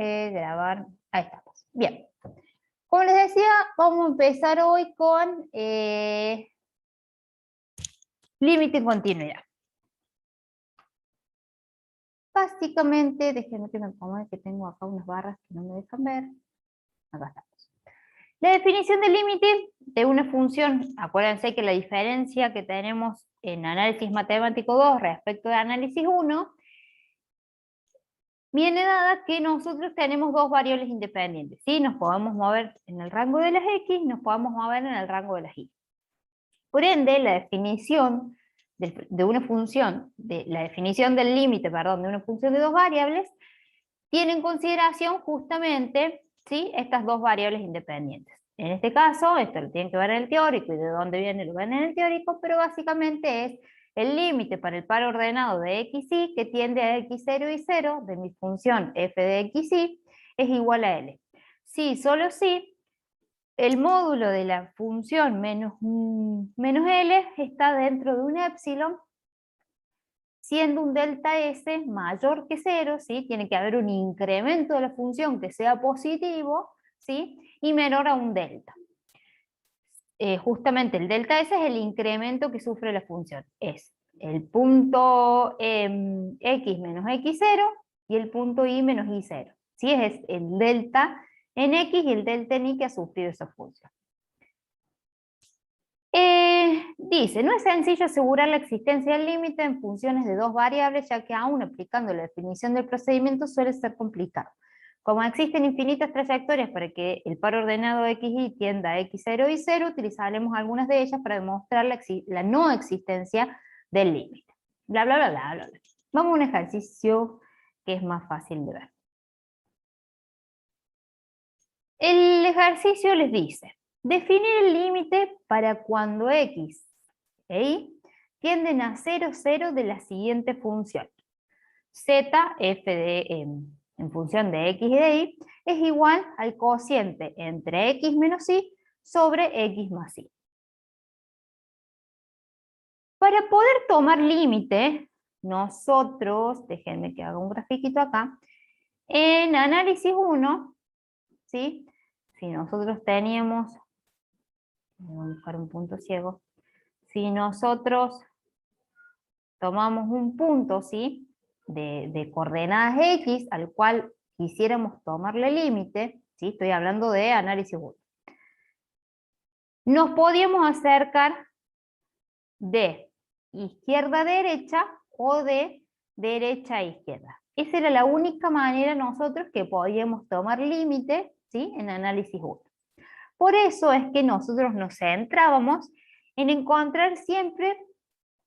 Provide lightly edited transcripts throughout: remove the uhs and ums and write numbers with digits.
grabar. Ahí estamos. Bien. Como les decía, vamos a empezar hoy con límite en continuidad. Básicamente, déjenme que me acomode que tengo acá unas barras que no me dejan ver. Acá estamos. La definición de límite de una función, acuérdense que la diferencia que tenemos en análisis matemático 2 respecto de análisis 1, viene dada que nosotros tenemos dos variables independientes, ¿sí? Nos podemos mover en el rango de las X, nos podemos mover en el rango de las Y. Por ende, la definición de una función, la definición del límite, perdón, de una función de dos variables, tiene en consideración justamente, ¿sí?, estas dos variables independientes. En este caso, esto lo tienen que ver en el teórico, y de dónde viene lo ven en el teórico, pero básicamente es el límite para el par ordenado de x, y que tiende a x0 y 0 de mi función f de x, y es igual a L. Si, solo si, el módulo de la función menos L está dentro de un épsilon, siendo un delta S mayor que 0, ¿sí? Tiene que haber un incremento de la función que sea positivo, ¿sí?, y menor a un delta. Justamente el delta S es el incremento que sufre la función. Es el punto x menos x0 y el punto y menos y0. ¿Sí? Es el delta en x y el delta en y que ha sufrido esa función. Dice, no es sencillo asegurar la existencia del límite en funciones de dos variables, ya que aún aplicando la definición del procedimiento suele ser complicado. Como existen infinitas trayectorias para que el par ordenado XY tienda a X0 y 0, utilizaremos algunas de ellas para demostrar la no existencia del límite. Bla, bla, bla, bla, bla, bla. Vamos a un ejercicio que es más fácil de ver. El ejercicio les dice, definir el límite para cuando X e Y tienden a 0, 0 de la siguiente función. Z, f de en función de x y de y, es igual al cociente entre x menos y sobre x más y. Para poder tomar límite, nosotros, déjenme que haga un grafiquito acá, en análisis 1, ¿sí?, si nosotros teníamos, voy a buscar un punto ciego, si nosotros tomamos un punto, ¿sí?, de coordenadas X al cual quisiéramos tomarle límite, ¿sí?, estoy hablando de análisis 1, nos podíamos acercar de izquierda a derecha o de derecha a izquierda. Esa era la única manera nosotros que podíamos tomar límite, ¿sí?, en análisis 1. Por eso es que nosotros nos centrábamos en encontrar siempre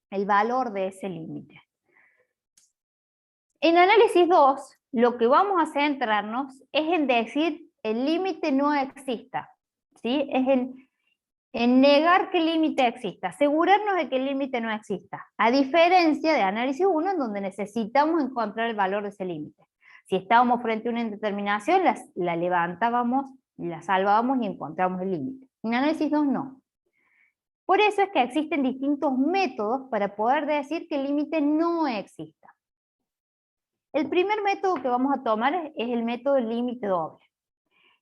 el valor de ese límite. En análisis 2, lo que vamos a centrarnos es en decir el límite no exista, ¿sí? Es en negar que el límite exista, asegurarnos de que el límite no exista, a diferencia de análisis 1, en donde necesitamos encontrar el valor de ese límite. Si estábamos frente a una indeterminación, la levantábamos, la salvábamos y encontramos el límite. En análisis 2 no. Por eso es que existen distintos métodos para poder decir que el límite no exista. El primer método que vamos a tomar es el método del límite doble.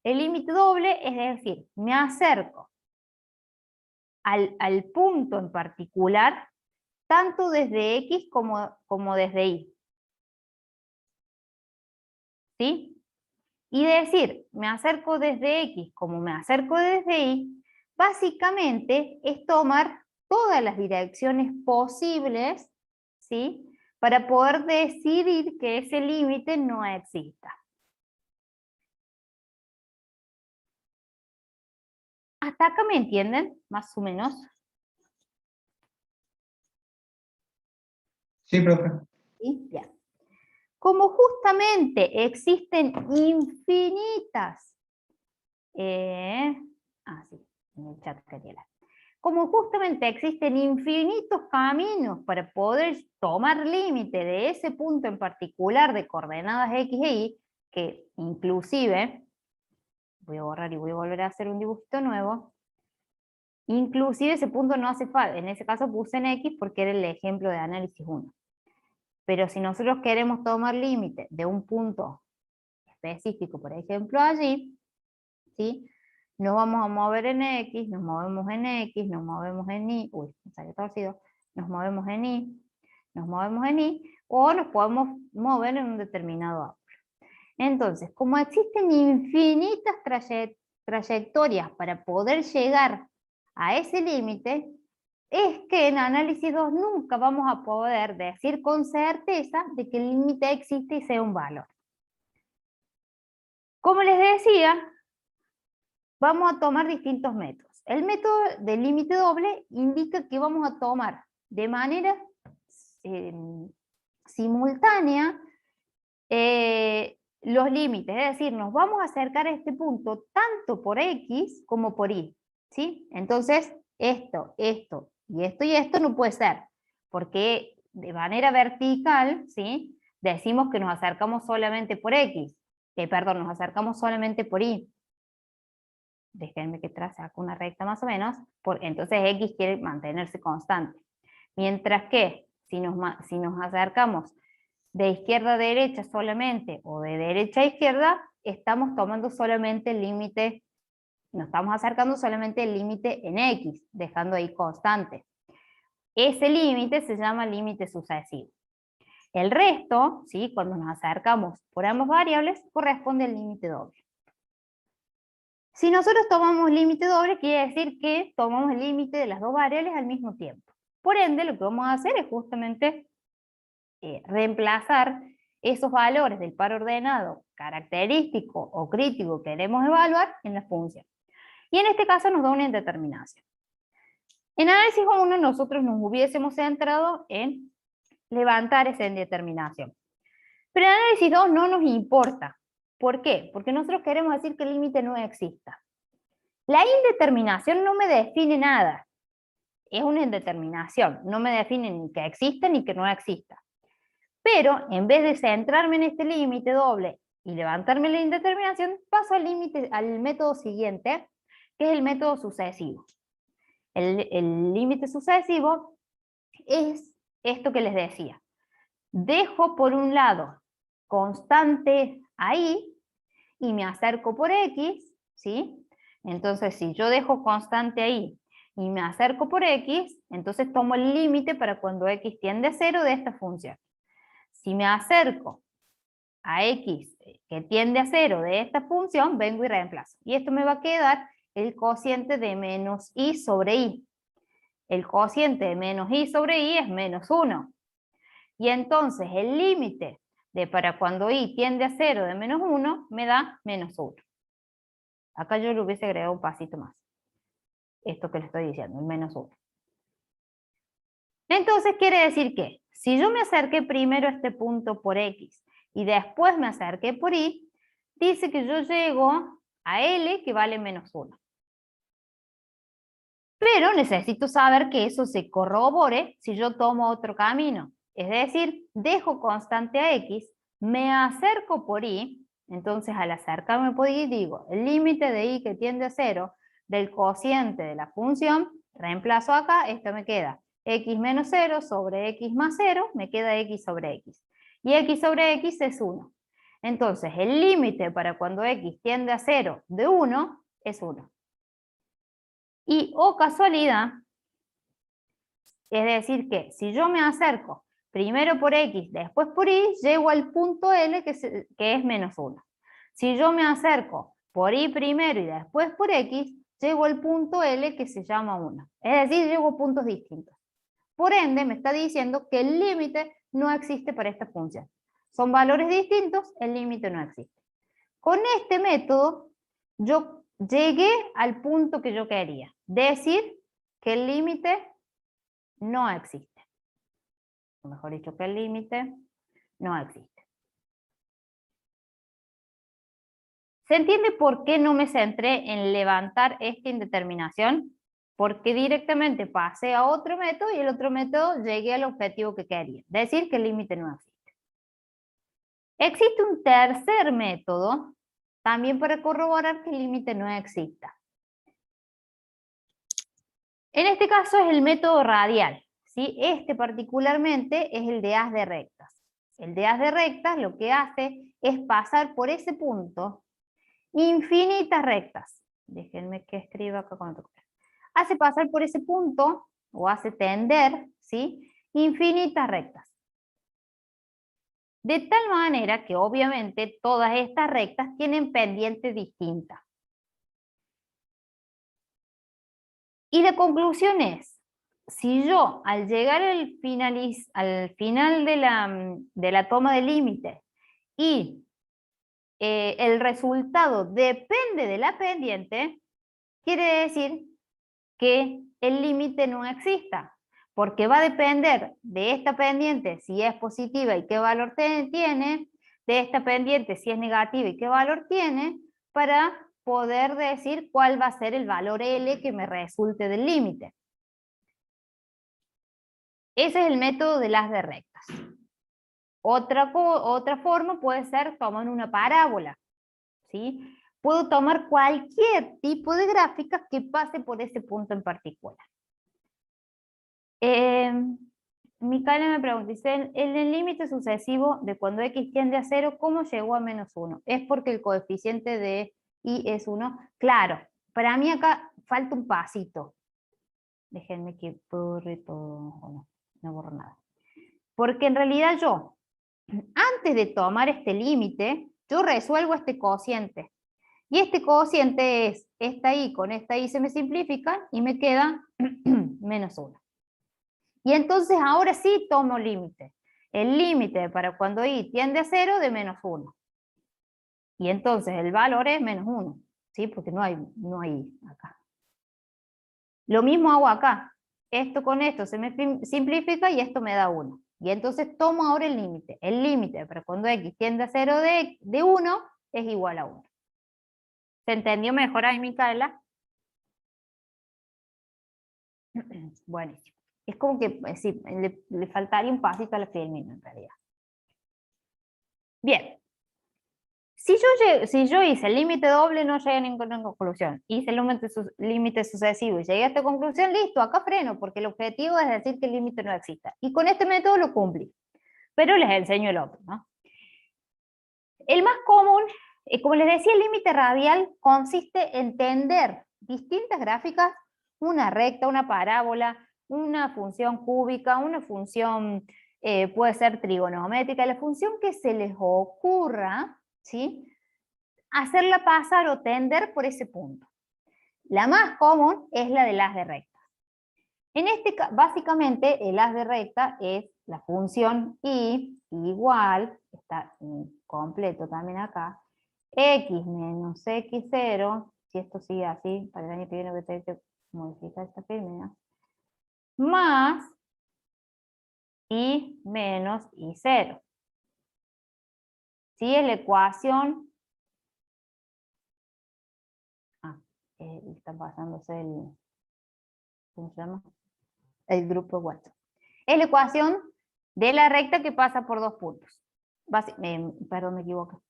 El límite doble es decir, me acerco al punto en particular, tanto desde X como desde Y. ¿Sí? Y decir, me acerco desde X como me acerco desde Y, básicamente es tomar todas las direcciones posibles, ¿sí?, para poder decidir que ese límite no exista. ¿Hasta acá me entienden? Más o menos. Sí, profe. ¿Sí? Bien. Como justamente existen infinitas, sí, en el chat quería leer. Como justamente existen infinitos caminos para poder tomar límite de ese punto en particular de coordenadas X e Y, que inclusive, voy a borrar y voy a volver a hacer un dibujito nuevo, inclusive ese punto no hace falta, en ese caso puse en X porque era el ejemplo de análisis 1. Pero si nosotros queremos tomar límite de un punto específico, por ejemplo allí, ¿sí? Nos vamos a mover en X, nos movemos en X, nos movemos en Y, uy, me salió torcido, nos movemos en Y, nos movemos en Y, o nos podemos mover en un determinado ángulo. Entonces, como existen infinitas trayectorias para poder llegar a ese límite, es que en análisis 2 nunca vamos a poder decir con certeza de que el límite existe y sea un valor. Como les decía, vamos a tomar distintos métodos. El método del límite doble indica que vamos a tomar de manera simultánea los límites, es decir, nos vamos a acercar a este punto tanto por X como por Y, ¿sí? Entonces, esto y esto no puede ser, porque de manera vertical, ¿sí? Decimos que nos acercamos solamente por X, perdón, nos acercamos solamente por Y. Déjenme que trace acá una recta más o menos, entonces X quiere mantenerse constante. Mientras que si nos acercamos de izquierda a derecha solamente, o de derecha a izquierda, estamos tomando solamente el límite, nos estamos acercando solamente el límite en X, dejando ahí constante. Ese límite se llama límite sucesivo. El resto, ¿sí? Cuando nos acercamos por ambas variables, corresponde al límite doble. Si nosotros tomamos límite doble, quiere decir que tomamos el límite de las dos variables al mismo tiempo. Por ende, lo que vamos a hacer es justamente reemplazar esos valores del par ordenado característico o crítico que queremos evaluar en la función. Y en este caso nos da una indeterminación. En análisis 1 nosotros nos hubiésemos centrado en levantar esa indeterminación. Pero en análisis 2 no nos importa. ¿Por qué? Porque nosotros queremos decir que el límite no exista. La indeterminación no me define nada. Es una indeterminación. No me define ni que exista ni que no exista. Pero en vez de centrarme en este límite doble y levantarme la indeterminación, paso al método siguiente, que es el método sucesivo. El límite sucesivo es esto que les decía. Dejo por un lado constante ahí y me acerco por X, ¿sí? Entonces, si yo dejo constante ahí y me acerco por X, entonces tomo el límite para cuando X tiende a 0 de esta función. Si me acerco a X que tiende a 0 de esta función, vengo y reemplazo. Y esto me va a quedar el cociente de menos y sobre y. El cociente de menos y sobre y es menos 1. Y entonces el límite de para cuando y tiende a 0 de menos 1 me da menos 1. Acá yo le hubiese agregado un pasito más. Esto que le estoy diciendo, el menos 1. Entonces quiere decir que si yo me acerqué primero a este punto por X y después me acerqué por Y, dice que yo llego a L que vale menos 1. Pero necesito saber que eso se corrobore si yo tomo otro camino. Es decir, dejo constante a X, me acerco por Y, entonces al acercarme por Y digo, el límite de Y que tiende a 0 del cociente de la función, reemplazo acá, esto me queda X menos 0 sobre X más 0, me queda X sobre X. Y X sobre X es 1. Entonces el límite para cuando X tiende a 0 de 1 es 1. Y, oh casualidad, es decir que si yo me acerco primero por X, después por Y, llego al punto L que es menos 1. Si yo me acerco por Y primero y después por X, llego al punto L que se llama 1. Es decir, llego a puntos distintos. Por ende, me está diciendo que el límite no existe para esta función. Son valores distintos, el límite no existe. Con este método, yo llegué al punto que yo quería. Decir que el límite no existe. O mejor dicho, que el límite no existe. ¿Se entiende por qué no me centré en levantar esta indeterminación? Porque directamente pasé a otro método y el otro método llegué al objetivo que quería. Decir que el límite no existe. Existe un tercer método también para corroborar que el límite no exista. En este caso es el método radial, ¿sí? Este particularmente es el de haz de rectas. El de haz de rectas lo que hace es pasar por ese punto infinitas rectas. Déjenme que escriba acá con otro color. Hace pasar por ese punto, o hace tender, ¿sí? Infinitas rectas. De tal manera que obviamente todas estas rectas tienen pendiente distinta. Y la conclusión es, si yo al llegar al final de la toma de límite y el resultado depende de la pendiente, quiere decir que el límite no exista, porque va a depender de esta pendiente si es positiva y qué valor tiene, de esta pendiente si es negativa y qué valor tiene, para poder decir cuál va a ser el valor L que me resulte del límite. Ese es el método de las de rectas. Otra forma puede ser tomar una parábola, ¿sí? Puedo tomar cualquier tipo de gráfica que pase por ese punto en particular. Micaela me pregunta, dice, en el límite sucesivo de cuando x tiende a 0, ¿cómo llegó a -1? ¿Es porque el coeficiente de y es 1? Claro, para mí acá falta un pasito. Déjenme que borre todo, no borro nada. Porque en realidad yo, antes de tomar este límite, yo resuelvo este cociente. Y este cociente es, esta y con esta y se me simplifican y me queda -1. Y entonces ahora sí tomo límite. El límite para cuando y tiende a 0 de -1. Y entonces el valor es -1, ¿sí? Porque no hay acá. Lo mismo hago acá. Esto con esto se me simplifica y esto me da 1. Y entonces tomo ahora el límite. El límite para cuando x tiende a 0 de 1 es igual a 1. ¿Se entendió mejor ahí, Micaela? Buenísimo. Es como que sí, le faltaría un pasito a la filmina en realidad. Bien. Si yo hice el límite doble, no llegué a ninguna conclusión. Hice el límite sucesivo y llegué a esta conclusión, listo, acá freno, porque el objetivo es decir que el límite no exista. Y con este método lo cumplí. Pero les enseño el otro, ¿no? El más común, como les decía, el límite radial consiste en tender distintas gráficas, una recta, una parábola, una función cúbica, una función puede ser trigonométrica, la función que se les ocurra, ¿sí? Hacerla pasar o tender por ese punto. La más común es la del haz de recta. En este caso, básicamente, el haz de recta es la función y igual, está completo también acá, x menos x0, si esto sigue así, para el año que viene voy a tener que modificar esta fórmula, más y menos y0. ¿Sí? Es la ecuación. Está pasándose ¿cómo se llama? El grupo WhatsApp. Es la ecuación de la recta que pasa por dos puntos. Perdón, me equivoco.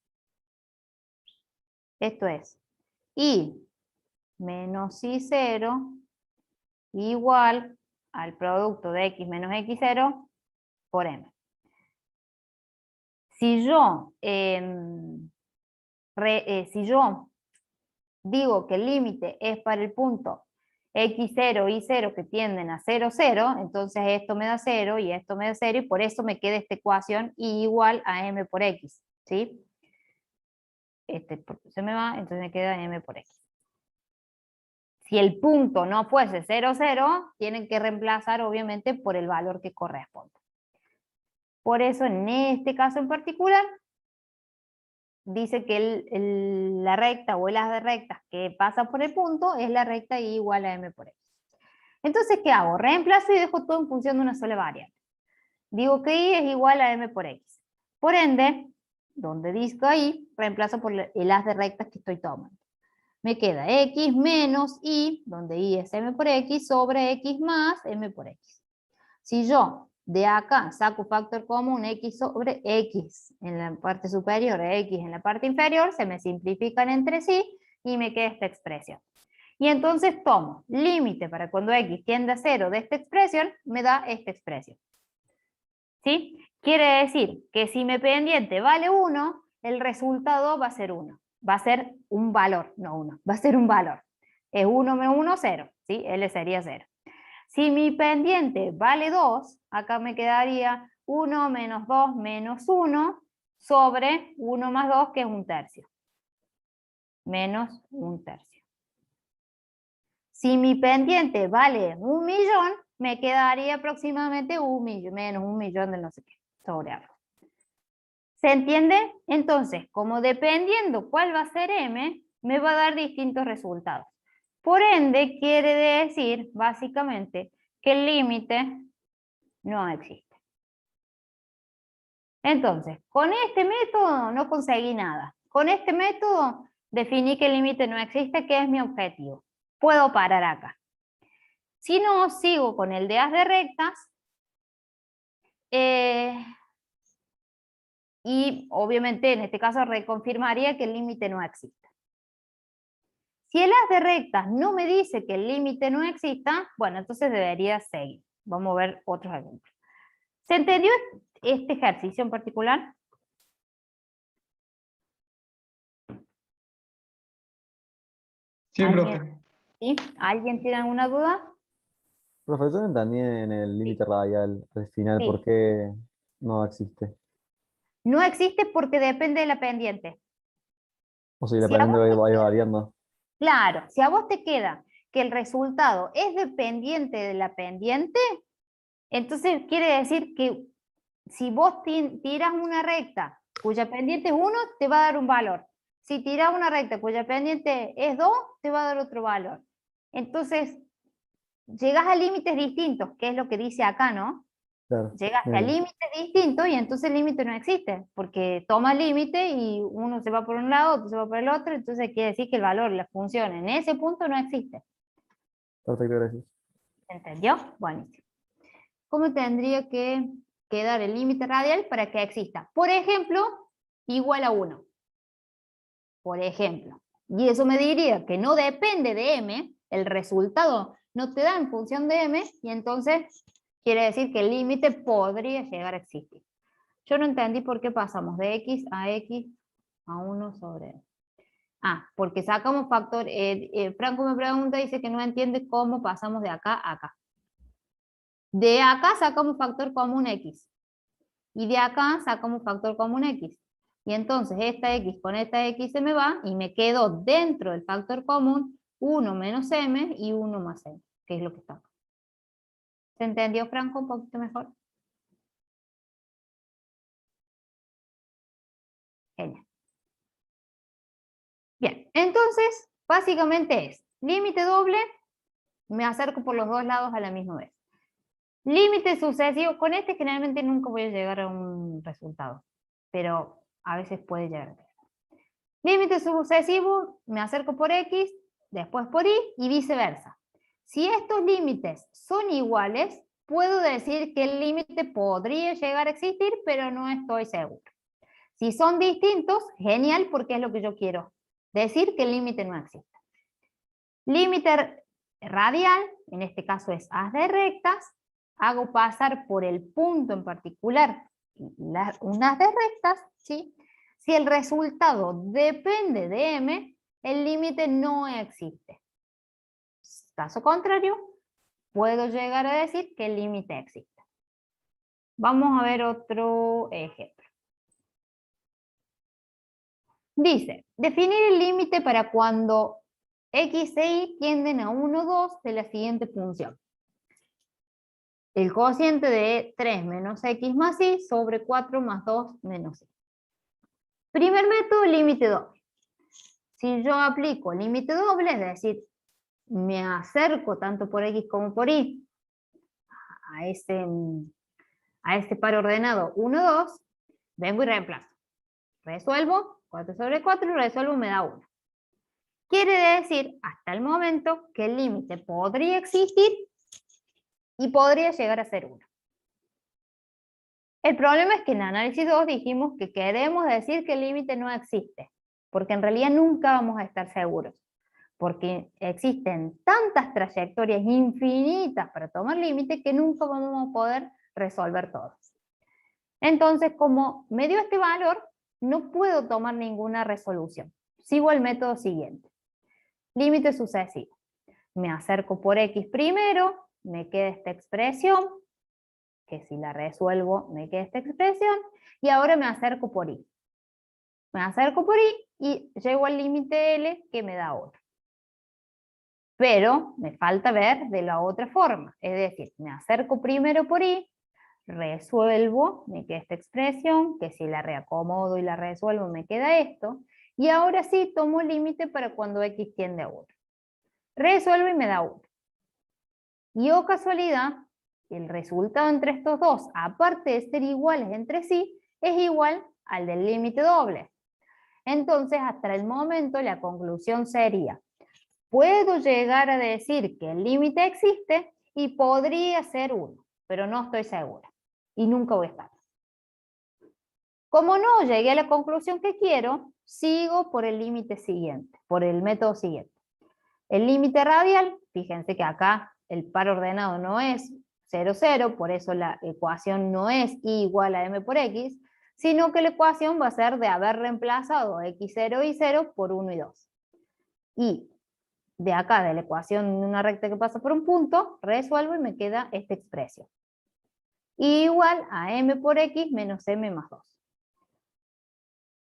Esto es y menos y0 igual al producto de x menos x0 por m. Si yo digo que el límite es para el punto x0 y 0 que tienden a 0, 0, entonces esto me da 0 y esto me da 0 y por eso me queda esta ecuación y igual a m por x, ¿sí? Se me va, entonces me queda m por x. Si el punto no fuese 0, 0, tienen que reemplazar obviamente por el valor que corresponde. Por eso en este caso en particular, dice que la recta o el haz de rectas que pasa por el punto es la recta y igual a m por x. Entonces, ¿qué hago? Reemplazo y dejo todo en función de una sola variable. Digo que y es igual a m por x. Por ende, donde digo y, reemplazo por el haz de rectas que estoy tomando. Me queda x menos y, donde y es m por x, sobre x más m por x. Si yo de acá saco factor común x sobre x en la parte superior, x en la parte inferior, se me simplifican entre sí y me queda esta expresión. Y entonces tomo límite para cuando x tiende a 0 de esta expresión, me da esta expresión. ¿Sí? Quiere decir que si mi pendiente vale 1, el resultado va a ser 1. Va a ser un valor, no 1, va a ser un valor. Es 1 menos 1, 0, ¿sí? L sería 0. Si mi pendiente vale 2, acá me quedaría 1 menos 2 menos 1 sobre 1 más 2, que es 1/3. Menos 1/3. Si mi pendiente vale 1.000.000, me quedaría aproximadamente 1.000.000, menos 1.000.000 de no sé qué, sobre algo. ¿Se entiende? Entonces, como dependiendo cuál va a ser M, me va a dar distintos resultados. Por ende, quiere decir, básicamente, que el límite no existe. Entonces, con este método no conseguí nada. Con este método definí que el límite no existe, que es mi objetivo. Puedo parar acá. Si no, sigo con el de haz de rectas. Y obviamente en este caso reconfirmaría que el límite no existe. Si el haz de rectas no me dice que el límite no exista, bueno, entonces debería seguir. Vamos a ver otros ejemplos. ¿Se entendió este ejercicio en particular? Sí, ¿Alguien, profe. ¿sí? ¿Alguien tiene alguna duda? Profesor, entendí en el límite radial al final, ¿por Sí. qué no existe? No existe porque depende de la pendiente. O sea, la Si a pendiente vos te va queda, variando. claro, si a vos te queda que el resultado es dependiente de la pendiente, entonces quiere decir que si vos tiras una recta cuya pendiente es 1, te va a dar un valor. Si tiras una recta cuya pendiente es 2, te va a dar otro valor. Entonces, llegas a límites distintos, que es lo que dice acá, ¿no? Claro, Llegaste a bien. límites distintos y entonces el límite no existe, porque toma límite y uno se va por un lado, otro se va por el otro, entonces quiere decir que el valor, la función en ese punto no existe. Perfecto, gracias. ¿Se entendió? Buenísimo. ¿Cómo tendría que quedar el límite radial para que exista? Por ejemplo, igual a 1. Por ejemplo. Y eso me diría que no depende de m, el resultado no te da en función de m, y entonces quiere decir que el límite podría llegar a existir. Yo no entendí por qué pasamos de x a 1 sobre m. Ah, porque sacamos factor, Franco me pregunta, dice que no entiende cómo pasamos de acá a acá. De acá sacamos factor común x. Y de acá sacamos factor común x. Y entonces esta x con esta x se me va y me quedo dentro del factor común 1 menos m y 1 más m, que es lo que está acá. ¿Se entendió, Franco, un poquito mejor? Genial. Bien, entonces básicamente es límite doble, me acerco por los dos lados a la misma vez. Límite sucesivo, con este generalmente nunca voy a llegar a un resultado, pero a veces puede llegar a tener. Límite sucesivo, me acerco por x, después por y viceversa. Si estos límites son iguales, puedo decir que el límite podría llegar a existir, pero no estoy seguro. Si son distintos, genial, porque es lo que yo quiero. Decir que el límite no existe. Límite radial, en este caso es haz de rectas, hago pasar por el punto en particular un haz de rectas, ¿sí? Si el resultado depende de m, el límite no existe. Caso contrario, puedo llegar a decir que el límite existe. Vamos a ver otro ejemplo. Dice, definir el límite para cuando x e y tienden a 1, 2 de la siguiente función. El cociente de 3 menos x más y sobre 4 más 2 menos y. Primer método, límite doble. Si yo aplico límite doble, es decir, me acerco tanto por x como por y a este par ordenado 1, 2, vengo y reemplazo. Resuelvo, 4 sobre 4, resuelvo, me da 1. Quiere decir, hasta el momento, que el límite podría existir y podría llegar a ser 1. El problema es que en análisis 2 dijimos que queremos decir que el límite no existe, porque en realidad nunca vamos a estar seguros, porque existen tantas trayectorias infinitas para tomar límite que nunca vamos a poder resolver todas. Entonces, como me dio este valor, no puedo tomar ninguna resolución. Sigo el método siguiente. Límite sucesivo. Me acerco por X primero, me queda esta expresión, que si la resuelvo me queda esta expresión, y ahora me acerco por Y. Me acerco por Y y llego al límite L que me da otro. Pero me falta ver de la otra forma, es decir, me acerco primero por Y, resuelvo, me queda esta expresión, que si la reacomodo y la resuelvo me queda esto, y ahora sí tomo límite para cuando X tiende a 1. Resuelvo y me da 1. Y oh casualidad, el resultado entre estos dos, aparte de ser iguales entre sí, es igual al del límite doble. Entonces, hasta el momento, la conclusión sería, puedo llegar a decir que el límite existe y podría ser 1, pero no estoy segura. Y nunca voy a estar. Como no llegué a la conclusión que quiero, sigo por el límite siguiente, por el método siguiente. El límite radial, fíjense que acá el par ordenado no es 0, 0, por eso la ecuación no es y igual a m por x, sino que la ecuación va a ser de haber reemplazado x0 y 0 por 1 y 2. Y de acá, de la ecuación de una recta que pasa por un punto, resuelvo y me queda esta expresión. Igual a m por x menos m más 2.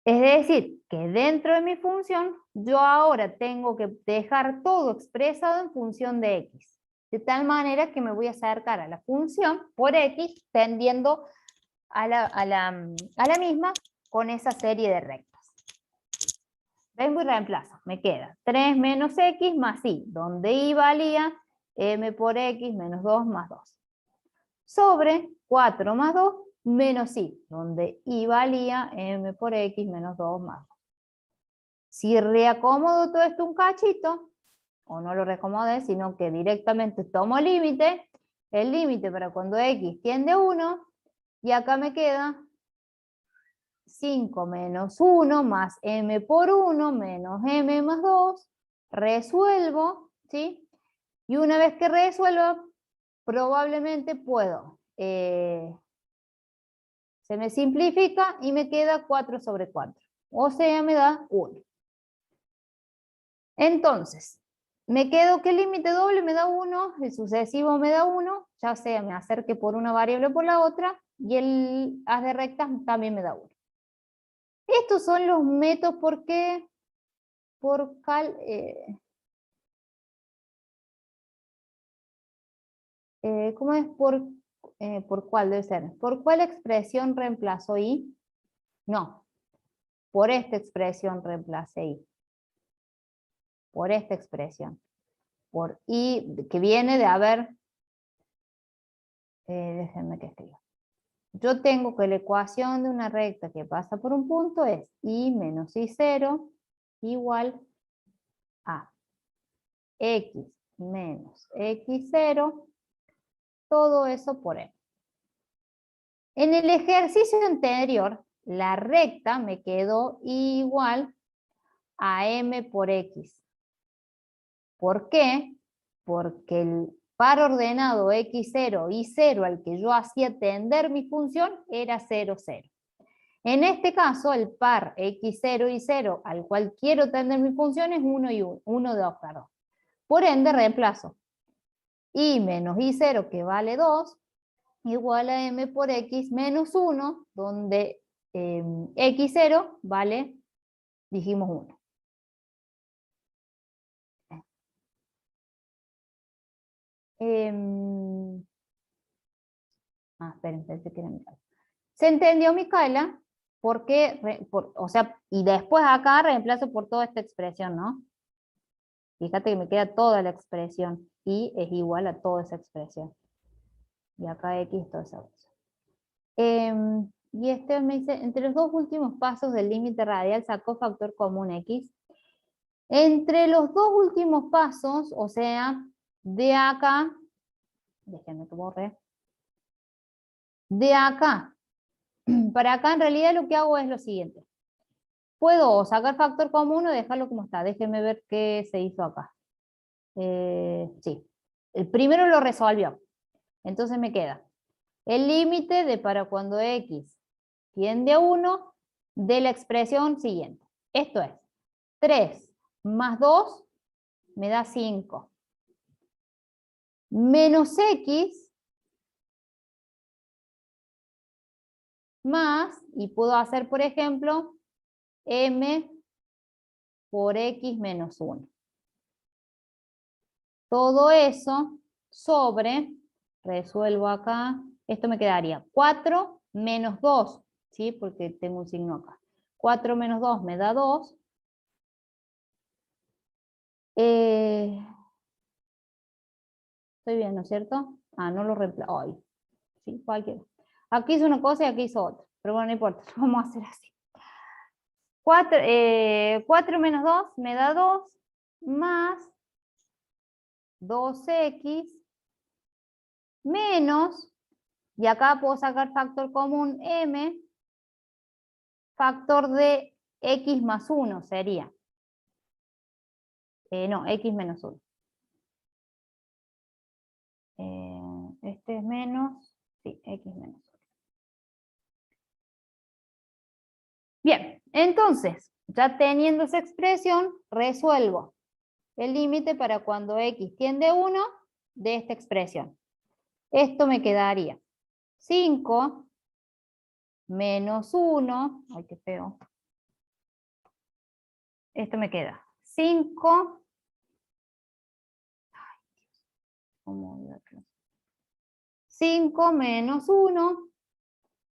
Es decir, que dentro de mi función, yo ahora tengo que dejar todo expresado en función de x. De tal manera que me voy a acercar a la función por x tendiendo a la misma con esa serie de rectas. Vengo y reemplazo. Me queda 3 menos x más y, donde y valía m por x menos 2 más 2. Sobre 4 más 2 menos y, donde y valía m por x menos 2 más 2. Si reacomodo todo esto un cachito, o no lo reacomodé, sino que directamente tomo límite, el límite para cuando x tiende a 1, y acá me queda 5 menos 1 más m por 1 menos m más 2, resuelvo, ¿sí? Y una vez que resuelvo, probablemente puedo, se me simplifica y me queda 4 sobre 4, o sea, me da 1. Entonces, me quedo que el límite doble me da 1, el sucesivo me da 1, ya sea me acerque por una variable o por la otra, y el haz de rectas también me da 1. Estos son los métodos porque por ¿cómo es? ¿Por cuál debe ser? ¿Por cuál expresión reemplazo y? No, por esta expresión reemplacé y. Por esta expresión. Por y, que viene de haber, déjenme que escriba. Yo tengo que la ecuación de una recta que pasa por un punto es y menos y0 igual a x menos x0, todo eso por m. En el ejercicio anterior, la recta me quedó igual a m por x. ¿Por qué? Porque el par ordenado x0 y 0 al que yo hacía tender mi función era 0, 0. En este caso, el par x0 y 0 al cual quiero tender mi función es 1 y 1, 1, 2, perdón. Por ende, reemplazo y menos y0, que vale 2, igual a m por x menos 1, donde x0 vale, dijimos 1. Esperen, pensé que era Micaela. ¿Se entendió, Micaela? O sea, y después acá reemplazo por toda esta expresión, ¿no? Fíjate que me queda toda la expresión. Y es igual a toda esa expresión. Y acá x toda esa expresión. Y este me dice, entre los dos últimos pasos del límite radial sacó factor común x. Entre los dos últimos pasos, o sea, de acá, déjenme que borre, de acá, para acá en realidad lo que hago es lo siguiente. Puedo sacar factor común o dejarlo como está. Déjenme ver qué se hizo acá. Sí, el primero lo resolvió. Entonces me queda el límite de para cuando x tiende a 1 de la expresión siguiente. Esto es, 3 más 2 me da 5. Menos X más, y puedo hacer, por ejemplo, M por X menos 1. Todo eso sobre, resuelvo acá, esto me quedaría 4 menos 2, ¿sí? Porque tengo un signo acá. 4 menos 2 me da 2. Estoy bien, ¿no es cierto? Ah, no lo reemplazo. Ay, sí, cualquiera. Aquí hice una cosa y aquí hizo otra. Pero bueno, no importa, lo vamos a hacer así. 4 menos 2 me da 2 más 2x menos, y acá puedo sacar factor común m, factor de x más 1 sería. No, x menos 1. Este es menos, sí, x menos 1. Bien, entonces, ya teniendo esa expresión, resuelvo el límite para cuando x tiende a 1 de esta expresión. Esto me quedaría 5 menos 1, ay qué feo, esto me queda 5, ay, ¿cómo voy a hacer? 5 menos 1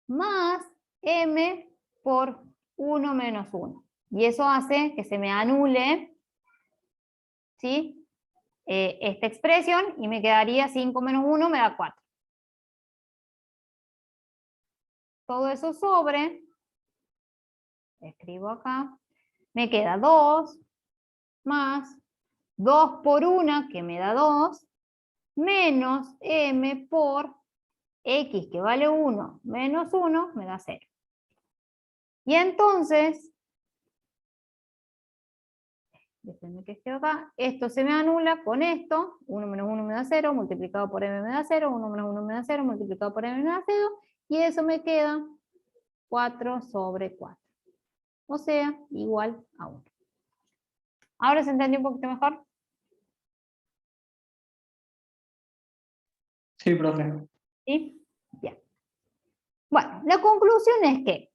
más m por 1 menos 1. Y eso hace que se me anule, ¿sí? Esta expresión y me quedaría 5 menos 1 me da 4. Todo eso sobre, escribo acá, me queda 2 más 2 por 1 que me da 2 menos m por x que vale 1 menos 1 me da 0. Y entonces, déjenme que esté acá, esto se me anula con esto, 1 menos 1 me da 0, multiplicado por m me da 0, 1 menos 1 me da 0, multiplicado por m me da 0, y eso me queda 4 sobre 4. O sea, igual a 1. ¿Ahora se entendió un poquito mejor? Sí, profe. ¿Sí? Bien. Bueno, la conclusión es que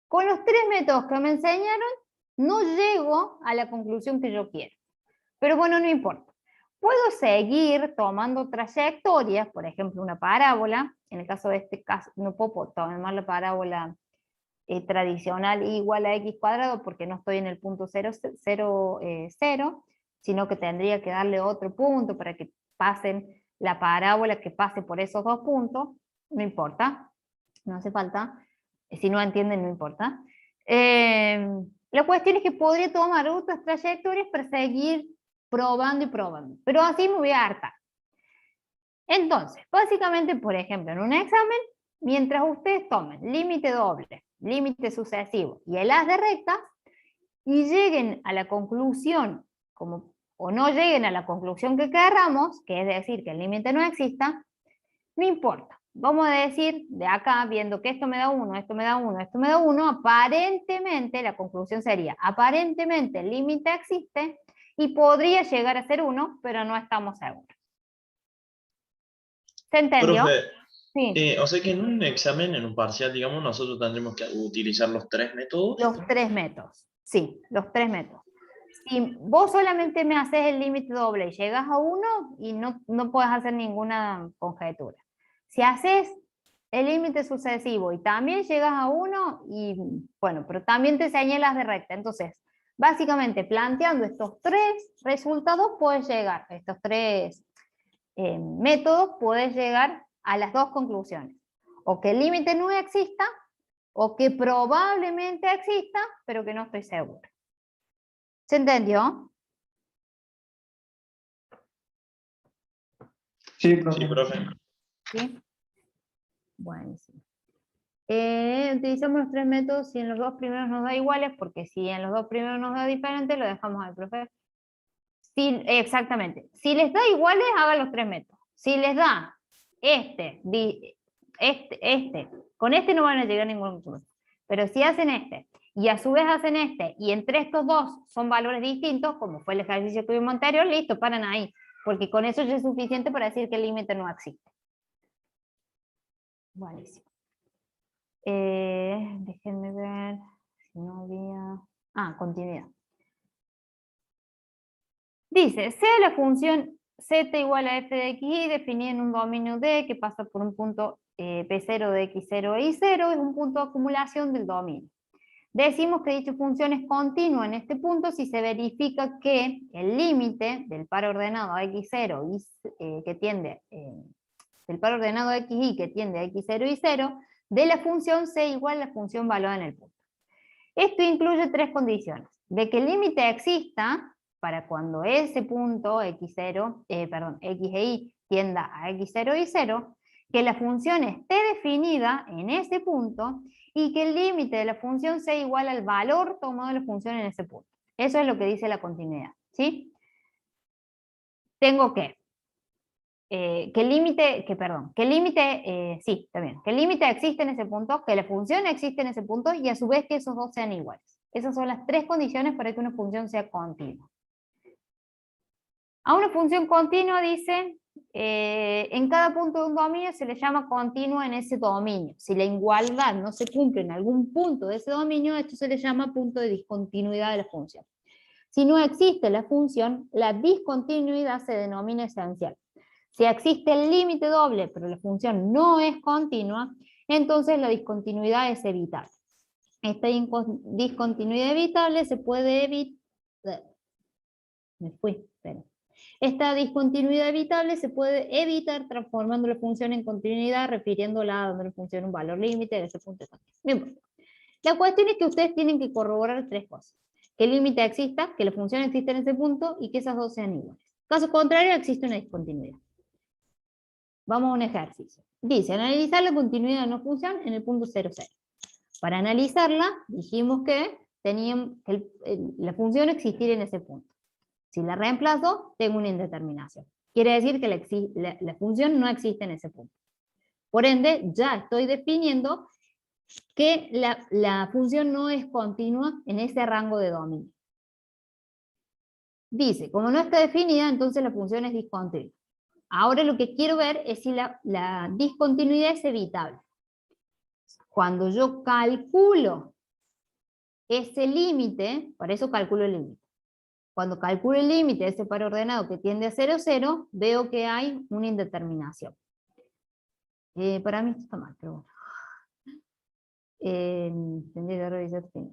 con los 3 métodos que me enseñaron, no llego a la conclusión que yo quiero. Pero bueno, no importa. Puedo seguir tomando trayectorias, por ejemplo, una parábola. En el caso de este caso, no puedo tomar la parábola tradicional igual a x cuadrado porque no estoy en el punto 0, 0, 0, sino que tendría que darle otro punto para que pasen la parábola que pase por esos dos puntos. No importa, no hace falta. Si no entienden, no importa. La cuestión es que podría tomar otras trayectorias para seguir probando y probando, pero así me voy a hartar. Entonces, básicamente, por ejemplo, en un examen, mientras ustedes tomen límite doble, límite sucesivo y el haz de rectas, y lleguen a la conclusión, o no lleguen a la conclusión que querramos, que es decir, que el límite no exista, no importa. Vamos a decir, de acá, viendo que esto me da 1, esto me da 1, esto me da 1, aparentemente, la conclusión sería, aparentemente el límite existe y podría llegar a ser 1, pero no estamos seguros. ¿Se entendió? Profe, Sí. o sea que en un examen, en un parcial, digamos, nosotros tendremos que utilizar los 3 métodos. Los 3 métodos, sí, los 3 métodos. Si vos solamente me haces el límite doble y llegas a 1 y no puedes hacer ninguna conjetura. Si haces el límite sucesivo y también llegas a 1, y bueno, pero también te señalas de recta. Entonces, básicamente planteando estos 3 resultados, puedes llegar, estos 3 métodos, puedes llegar a las 2 conclusiones. O que el límite no exista, o que probablemente exista, pero que no estoy segura. ¿Se entendió? Sí, profe. Sí, profe. ¿Sí? Buenísimo. Utilizamos los 3 métodos si en los 2 primeros nos da iguales, porque si en los 2 primeros nos da diferente, lo dejamos al profe. Si, exactamente. Si les da iguales, hagan los 3 métodos. Si les da con este no van a llegar a ningún conclusión. Pero si hacen este, y a su vez hacen este, y entre estos dos son valores distintos, como fue el ejercicio que vimos anterior, listo, paran ahí. Porque con eso ya es suficiente para decir que el límite no existe. Buenísimo. Déjenme ver si no había... Ah, continuidad. Dice, sea la función z igual a f de xy definida en un dominio D que pasa por un punto P0 de x0 e y0, es un punto de acumulación del dominio. Decimos que dicha función es continua en este punto si se verifica que el límite del par ordenado a x0 que tiende del par ordenado xy que tiende a x0 y 0 de la función sea igual a la función evaluada en el punto. Esto incluye tres condiciones: de que el límite exista para cuando ese punto x0, x e y tienda a x0 y 0, que la función esté definida en ese punto y que el límite de la función sea igual al valor tomado de la función en ese punto. Eso es lo que dice la continuidad, ¿sí? Tengo que el límite existe en ese punto, que la función existe en ese punto y a su vez que esos dos sean iguales. Esas son las tres condiciones para que una función sea continua. A una función continua dice, en cada punto de un dominio se le llama continua en ese dominio. Si la igualdad no se cumple en algún punto de ese dominio, esto se le llama punto de discontinuidad de la función. Si no existe la función, la discontinuidad se denomina esencial. Si existe el límite doble, pero la función no es continua, entonces la discontinuidad es evitable. Esta discontinuidad evitable se puede evitar. Esta discontinuidad evitable se puede evitar transformando la función en continuidad, refiriéndola a donde la función un valor límite de ese punto. Bien. La cuestión es que ustedes tienen que corroborar tres cosas: que el límite exista, que la función existe en ese punto y que esas dos sean iguales. Caso contrario, existe una discontinuidad. Vamos a un ejercicio. Dice, analizar la continuidad de una función en el punto 0, 0. Para analizarla, dijimos que la función existir en ese punto. Si la reemplazo, tengo una indeterminación. Quiere decir que la función no existe en ese punto. Por ende, ya estoy definiendo que la función no es continua en ese rango de dominio. Dice, como no está definida, entonces la función es discontinua. Ahora lo que quiero ver es si la discontinuidad es evitable. Cuando yo calculo ese límite, para eso calculo el límite. Cuando calculo el límite de ese par ordenado que tiende a 0, 0, veo que hay una indeterminación. Para mí esto está mal, pero bueno. Tendría que revisar esto.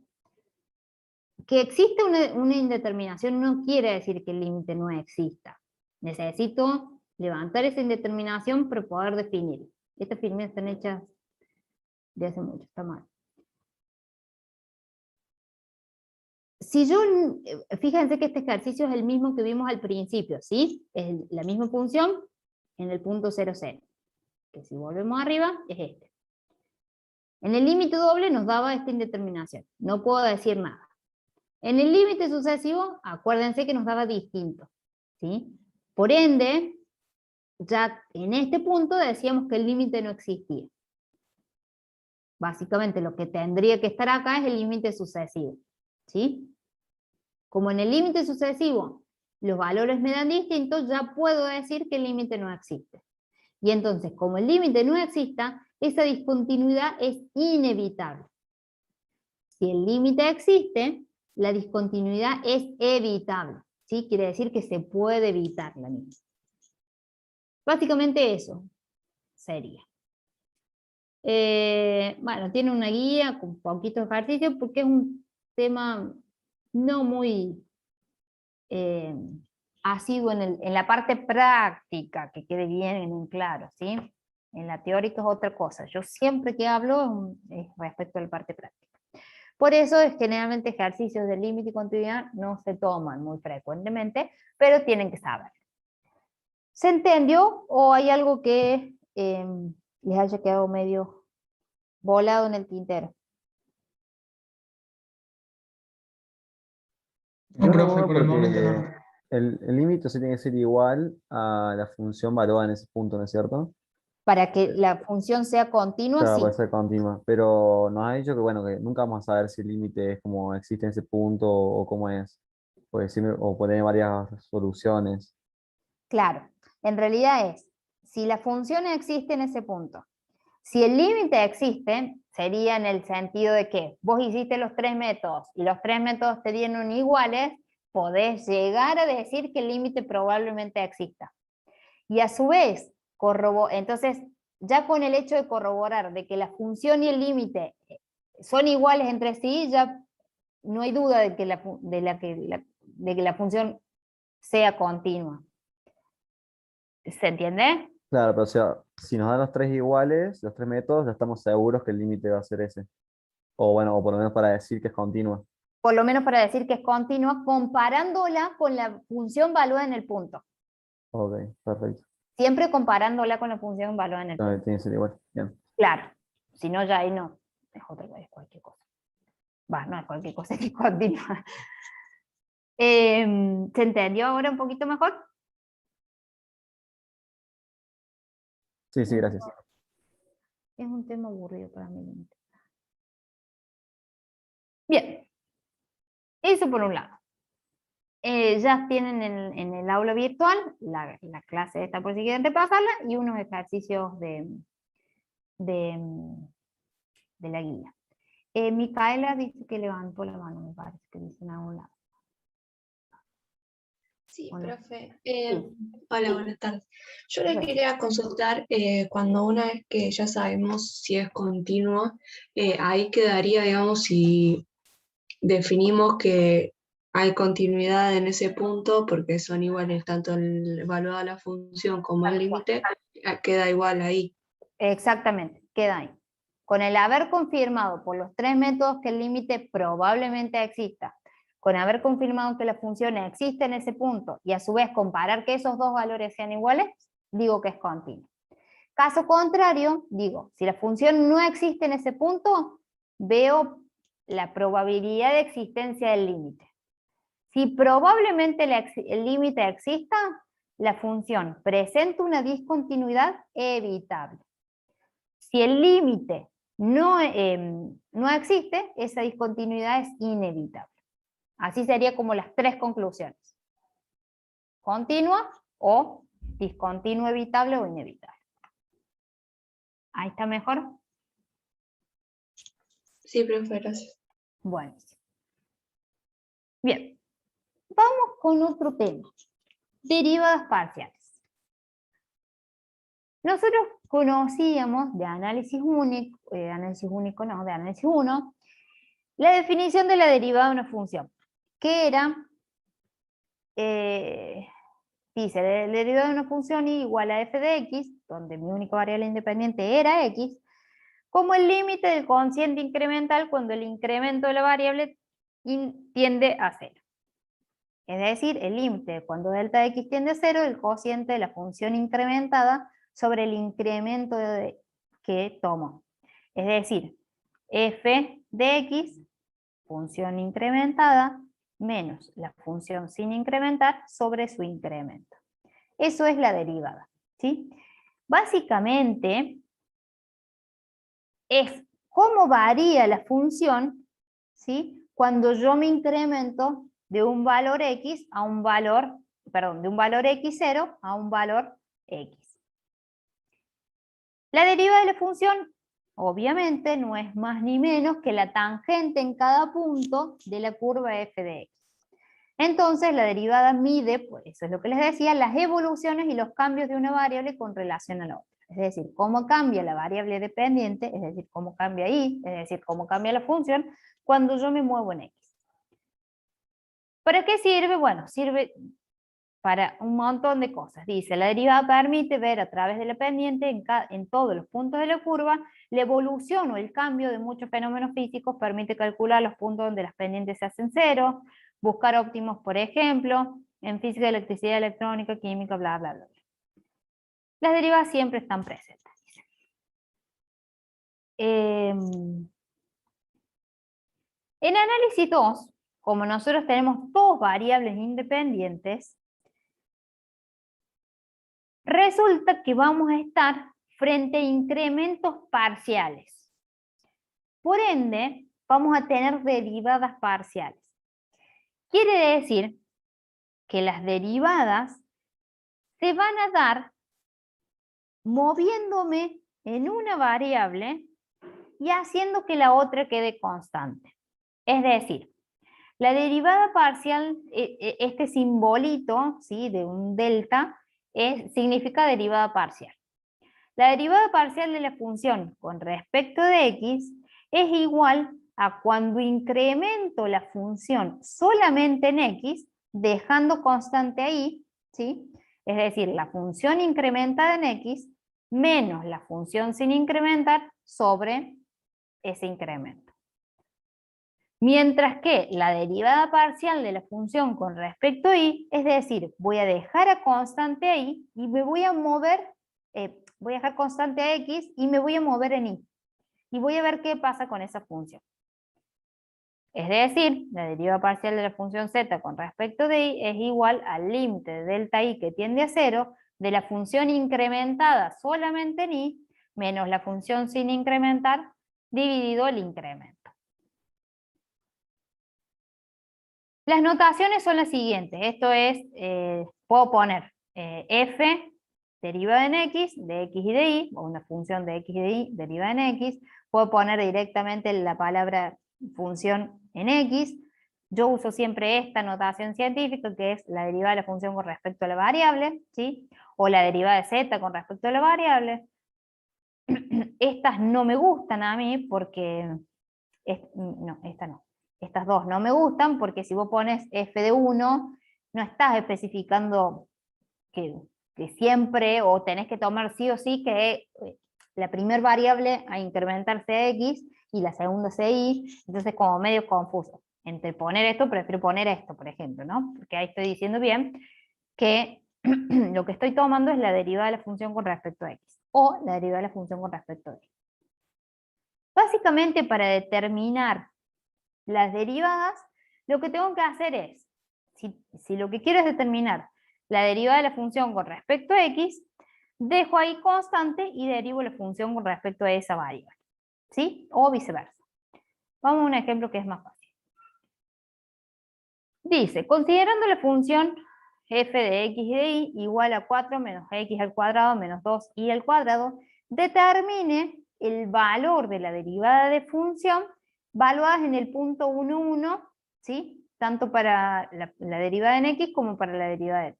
Que exista una indeterminación no quiere decir que el límite no exista. Necesito levantar esa indeterminación para poder definir. Estas firmas están hechas de hace mucho, está mal. Si yo, fíjense que este ejercicio es el mismo que vimos al principio, ¿sí? Es la misma función en el punto 0, 0. Que si volvemos arriba, es este. En el límite doble nos daba esta indeterminación. No puedo decir nada. En el límite sucesivo, acuérdense que nos daba distinto, ¿sí? Por ende, ya en este punto decíamos que el límite no existía. Básicamente lo que tendría que estar acá es el límite sucesivo, ¿sí? Como en el límite sucesivo los valores me dan distintos, ya puedo decir que el límite no existe. Y entonces, como el límite no exista, esa discontinuidad es inevitable. Si el límite existe, la discontinuidad es evitable, ¿sí? Quiere decir que se puede evitar la misma. Básicamente eso sería. Bueno, tiene una guía con poquitos ejercicios porque es un tema no muy asiduo en la parte práctica, que quede bien en claro, ¿sí? En la teórica es otra cosa. Yo siempre que hablo es respecto a la parte práctica. Por eso es generalmente ejercicios de límite y continuidad no se toman muy frecuentemente, pero tienen que saber. ¿Se entendió o hay algo que les haya quedado medio volado en el tintero? No, Yo profe, no, por el momento porque no. el límite se tiene que ser igual a la función valuada en ese punto, ¿no es cierto? Para que la función sea continua, Claro, sí. puede ser continua. Pero nos ha dicho que, bueno, que nunca vamos a saber si el límite es como existe en ese punto o cómo es. Pues, o puede tener varias soluciones. Claro, en realidad es, si la función existe en ese punto, si el límite existe, sería en el sentido de que vos hiciste los tres métodos y los tres métodos te dieron iguales, podés llegar a decir que el límite probablemente exista. Y a su vez, entonces, ya con el hecho de corroborar de que la función y el límite son iguales entre sí, ya no hay duda de que la función sea continua. ¿Se entiende? Claro, pero o sea, si nos dan los tres iguales, los tres métodos, ya estamos seguros que el límite va a ser ese. O bueno, o por lo menos para decir que es continua. Por lo menos para decir que es continua, comparándola con la función valuada en el punto. Ok, perfecto. Siempre comparándola con la función valuada en el punto. No, tiene que ser igual. Bien. Claro, si no ya ahí no, es otra vez cualquier cosa. Va, no es cualquier cosa, es que continua. ¿Se entendió ahora un poquito mejor? Sí, sí, gracias. Es un tema aburrido para mí. Bien, eso por un lado. Ya tienen en el aula virtual la clase esta por si quieren repasarla y unos ejercicios de la guía. Micaela dice que levantó la mano, me parece que dice en algún lado. Sí, ¿O no? profe. Sí. Hola, buenas tardes. Yo le Bueno. quería consultar, cuando una vez que ya sabemos si es continuo, ahí quedaría, digamos, si definimos que hay continuidad en ese punto, porque son iguales tanto el evaluada la función como el límite, queda igual ahí. Exactamente, queda ahí. Con el haber confirmado por los tres métodos que el límite probablemente exista, con haber confirmado que la función existe en ese punto y a su vez comparar que esos dos valores sean iguales, digo que es continuo. Caso contrario, digo, si la función no existe en ese punto, veo la probabilidad de existencia del límite. Si probablemente el límite exista, la función presenta una discontinuidad evitable. Si el límite no existe, esa discontinuidad es inevitable. Así sería como las tres conclusiones. Continua o discontinuo evitable o inevitable. Ahí está mejor. Sí, profe, gracias. Bueno. Bien. Vamos con otro tema. Derivadas parciales. Nosotros conocíamos de análisis único, de análisis 1, la definición de la derivada de una función, que era, dice, la derivada de una función igual a f de x, donde mi única variable independiente era x, como el límite del cociente incremental cuando el incremento de la variable tiende a 0. Es decir, el límite cuando delta de x tiende a 0 del cociente de la función incrementada sobre el incremento que tomo. Es decir, f de x, función incrementada, menos la función sin incrementar sobre su incremento. Eso es la derivada, ¿sí? Básicamente, es cómo varía la función, ¿sí? Cuando yo me incremento de un valor x a un valor, perdón, de un valor x0 a un valor x. La derivada de la función, obviamente, no es más ni menos que la tangente en cada punto de la curva f de x. Entonces, la derivada mide, pues eso es lo que les decía, las evoluciones y los cambios de una variable con relación a la otra. Es decir, cómo cambia la variable dependiente, es decir, cómo cambia y, es decir, cómo cambia la función cuando yo me muevo en x. ¿Para qué sirve? Bueno, sirve para un montón de cosas. Dice, la derivada permite ver a través de la pendiente en todos los puntos de la curva la evolución o el cambio de muchos fenómenos físicos, permite calcular los puntos donde las pendientes se hacen cero, buscar óptimos, por ejemplo, en física, electricidad, electrónica, química, bla, bla, bla. Las derivadas siempre están presentes. En análisis 2, como nosotros tenemos dos variables independientes, resulta que vamos a estar frente a incrementos parciales. Por ende, vamos a tener derivadas parciales. Quiere decir que las derivadas se van a dar moviéndome en una variable y haciendo que la otra quede constante. Es decir, la derivada parcial, este simbolito, ¿sí?, de un delta, significa derivada parcial. La derivada parcial de la función con respecto de x es igual a cuando incremento la función solamente en x, dejando constante ahí, ¿sí? Es decir, la función incrementada en x menos la función sin incrementar sobre ese incremento. Mientras que la derivada parcial de la función con respecto a y, es decir, voy a dejar a constante a y y me voy a mover, voy a dejar constante a x y me voy a mover en y. Y voy a ver qué pasa con esa función. Es decir, la derivada parcial de la función z con respecto de y es igual al límite de delta i que tiende a 0 de la función incrementada solamente en y menos la función sin incrementar dividido el incremento. Las notaciones son las siguientes. Esto es, puedo poner f derivada en x, de x y de y, o una función de x y de y derivada en x. Puedo poner directamente la palabra función en x. Yo uso siempre esta notación científica, que es la derivada de la función con respecto a la variable, ¿sí? O la derivada de z con respecto a la variable. Estas no me gustan a mí porque... no, esta no. Estas dos no me gustan porque si vos pones f de 1, no estás especificando que siempre, o tenés que tomar sí o sí que la primera variable a incrementar sea x y la segunda sea y, entonces como medio confuso. Entre poner esto, prefiero poner esto, por ejemplo, ¿no? Porque ahí estoy diciendo bien que lo que estoy tomando es la derivada de la función con respecto a x, o la derivada de la función con respecto a y. Básicamente, para determinar las derivadas, lo que tengo que hacer es, si lo que quiero es determinar la derivada de la función con respecto a x, dejo ahí constante y derivo la función con respecto a esa variable, ¿sí? O viceversa. Vamos a un ejemplo que es más fácil. Dice, considerando la función f de x y de y igual a 4 menos x al cuadrado menos 2y al cuadrado, determine el valor de la derivada de función valuadas en el punto 1, 1, ¿sí? Tanto para la derivada en x como para la derivada de y.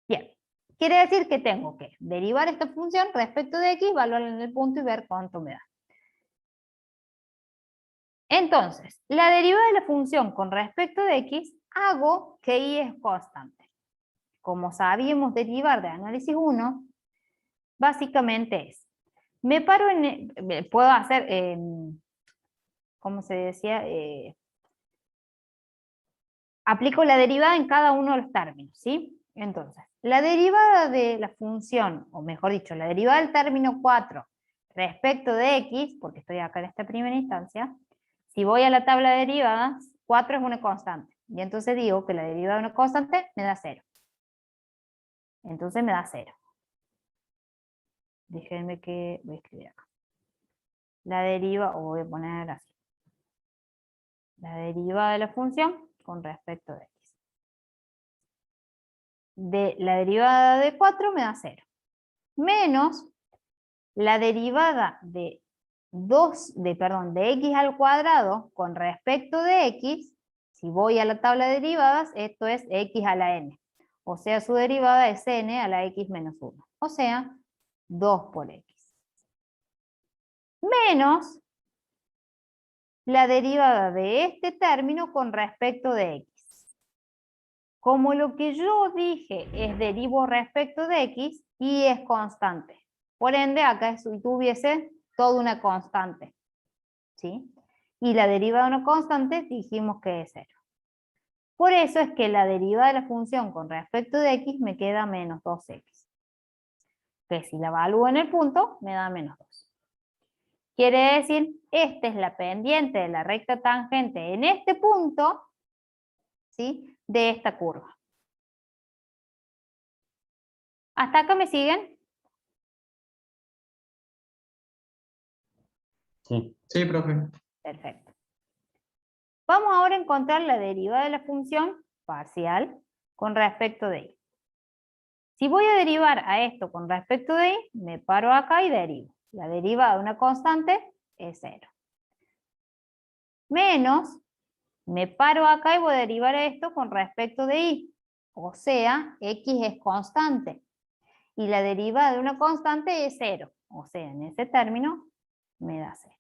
Bien, quiere decir que tengo que derivar esta función respecto de x, evaluarla en el punto y ver cuánto me da. Entonces, la derivada de la función con respecto de x, hago que y es constante. Como sabíamos derivar de análisis 1, básicamente es, me paro en, puedo hacer, ¿cómo se decía? Aplico la derivada en cada uno de los términos, ¿sí? Entonces, la derivada de la función, o mejor dicho, la derivada del término 4 respecto de x, porque estoy acá en esta primera instancia, si voy a la tabla de derivadas, 4 es una constante. Y entonces digo que la derivada de una constante me da 0. Entonces me da 0. Déjenme que voy a escribir acá. La deriva, o voy a poner así. La derivada de la función con respecto de x. De la derivada de 4 me da 0. Menos la derivada de x al cuadrado con respecto de x, si voy a la tabla de derivadas, esto es x a la n. O sea, su derivada es n a la x menos 1. O sea, 2 por x. Menos la derivada de este término con respecto de x. Como lo que yo dije es derivo respecto de x, y es constante. Por ende, acá si tuviese toda una constante, ¿sí? Y la derivada de una constante dijimos que es 0. Por eso es que la derivada de la función con respecto de x me queda menos 2x. Que si la evalúo en el punto, me da menos 2. Quiere decir, esta es la pendiente de la recta tangente en este punto, ¿sí?, de esta curva. ¿Hasta acá me siguen? Sí. Sí, profe. Perfecto. Vamos ahora a encontrar la derivada de la función parcial con respecto de y. Si voy a derivar a esto con respecto de y, me paro acá y derivo. La derivada de una constante es 0. Menos, me paro acá y voy a derivar esto con respecto de y. O sea, x es constante. Y la derivada de una constante es 0. O sea, en ese término me da 0.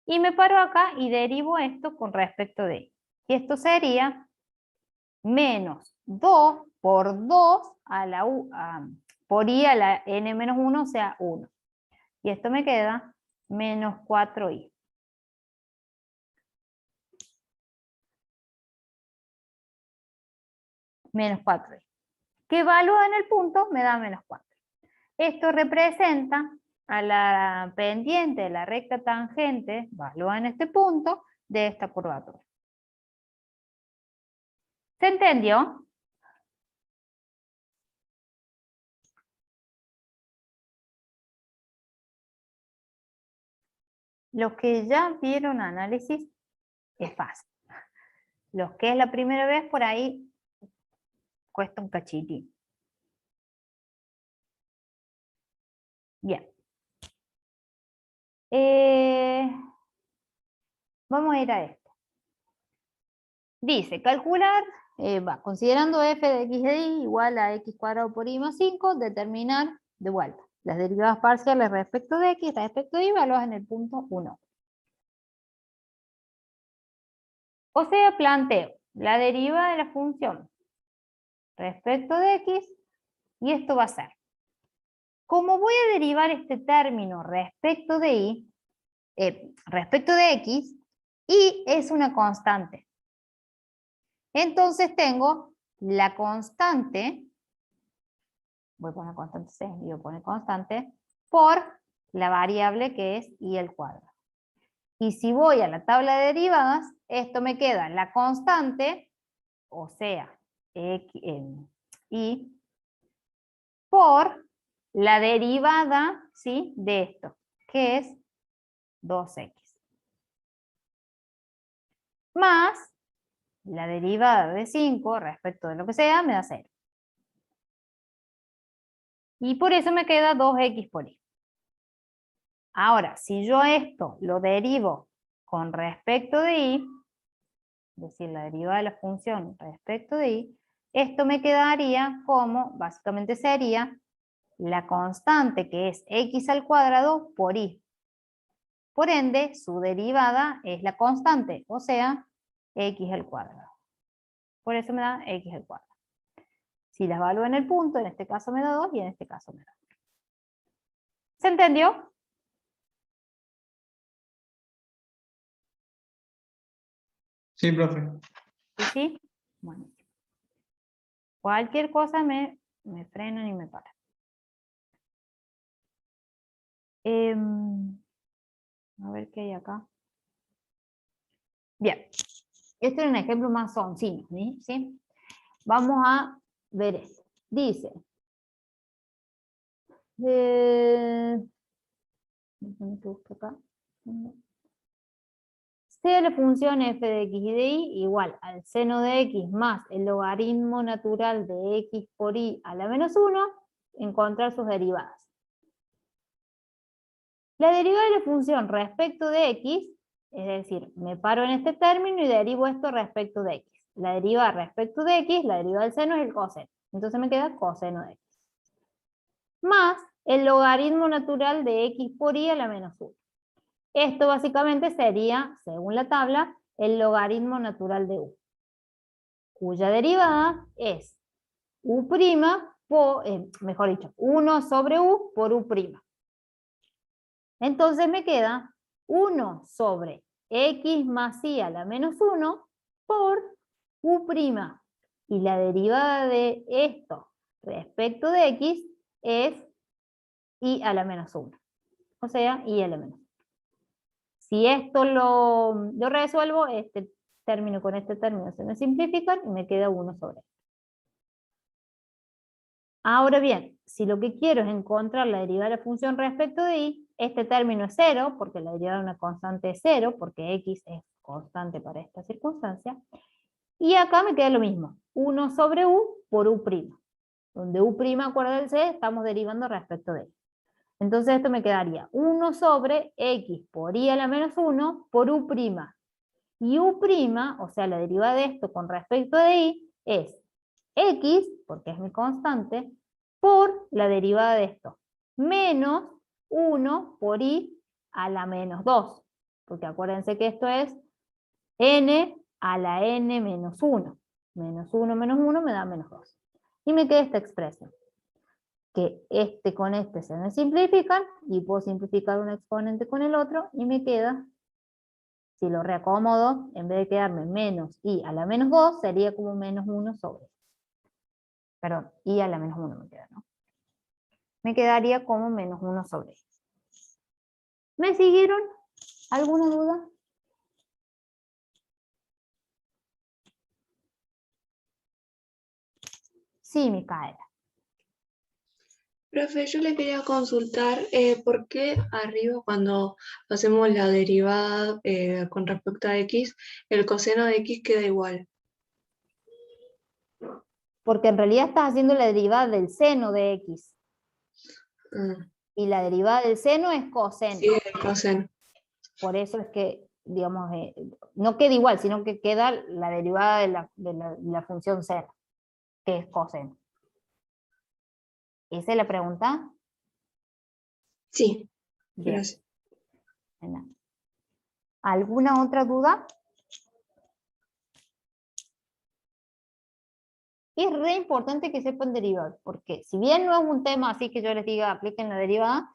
Y me paro acá y derivo esto con respecto de y. Y esto sería menos 2 por 2 a la por i a la n menos 1, o sea 1. Y esto me queda menos 4i. Menos 4i. Que evalúa en el punto me da menos 4. Esto representa a la pendiente de la recta tangente, evalúa en este punto, de esta curvatura. ¿Se entendió? Los que ya vieron análisis es fácil. Los que es la primera vez por ahí cuesta un cachitín. Bien. Vamos a ir a esto. Dice, calcular, considerando f de x de y igual a x cuadrado por y más 5, determinar de vuelta las derivadas parciales respecto de x, respecto de y, evaluadas en el punto 1. O sea, planteo la derivada de la función respecto de x, y esto va a ser, como voy a derivar este término respecto de y, respecto de x, y es una constante. Entonces tengo la constante, voy a poner constante c, y voy a poner constante, por la variable que es y al cuadrado. Y si voy a la tabla de derivadas, esto me queda la constante, o sea, y por la derivada, ¿sí?, de esto, que es 2x. Más la derivada de 5 respecto de lo que sea, me da 0. Y por eso me queda 2x por y. Ahora, si yo esto lo derivo con respecto de y, es decir, la derivada de la función respecto de y, esto me quedaría como, básicamente sería, la constante que es x al cuadrado por y. Por ende, su derivada es la constante, o sea, x al cuadrado. Por eso me da x al cuadrado. Si las evalúo en el punto, en este caso me da 2 y en este caso me da 1. ¿Se entendió? Sí, profe. ¿Sí? ¿Sí? Bueno. Cualquier cosa me frenan y me paran. A ver qué hay acá. Bien. Este es un ejemplo más soncino, ¿sí? Vamos a ver esto. Dice. Déjame que busque acá. Sea la función f de x y de y igual al seno de x más el logaritmo natural de x por y a la menos 1, encontrar sus derivadas. La derivada de la función respecto de x, es decir, me paro en este término y derivo esto respecto de x. La derivada respecto de x, la derivada del seno es el coseno. Entonces me queda coseno de x. Más el logaritmo natural de x por y a la menos 1. Esto básicamente sería, según la tabla, el logaritmo natural de u, cuya derivada es u', mejor dicho, 1 sobre u por u'. Entonces me queda 1 sobre x más y a la menos 1 por u'. Y la derivada de esto respecto de x es y a la menos 1. O sea, y a la menos 1. Si esto lo resuelvo, este término con este término se me simplifican y me queda 1 sobre. Ahora bien, si lo que quiero es encontrar la derivada de la función respecto de y, este término es 0, porque la derivada de una constante es 0, porque x es constante para esta circunstancia. Y acá me queda lo mismo, 1 sobre u por u', donde u', acuérdense, estamos derivando respecto de y. Entonces esto me quedaría 1 sobre x por i a la menos 1 por u'. Y u', o sea, la derivada de esto con respecto de y, es x, porque es mi constante, por la derivada de esto, menos 1 por i a la menos 2. Porque acuérdense que esto es n a la n menos 1. Menos 1 menos 1 me da menos 2. Y me queda esta expresión. Que este con este se me simplifican y puedo simplificar un exponente con el otro y me queda, si lo reacomodo, en vez de quedarme menos i a la menos 2, sería como menos 1 sobre. Perdón, i a la menos 1 me queda, ¿no? Me quedaría como menos 1 sobre. ¿Me siguieron? ¿Alguna duda? Sí, Micaela. Profe, yo le quería consultar por qué arriba cuando hacemos la derivada con respecto a x, el coseno de x queda igual. Porque en realidad estás haciendo la derivada del seno de x. Ah, Y la derivada del seno es coseno. sí, el coseno. Por eso es que, digamos, no queda igual, sino que queda la derivada de la función seno, que es coseno. ¿Esa es la pregunta? Sí, Bien. gracias. ¿Alguna otra duda? Es re importante que sepan derivar, porque si bien no es un tema así que yo les diga apliquen la derivada,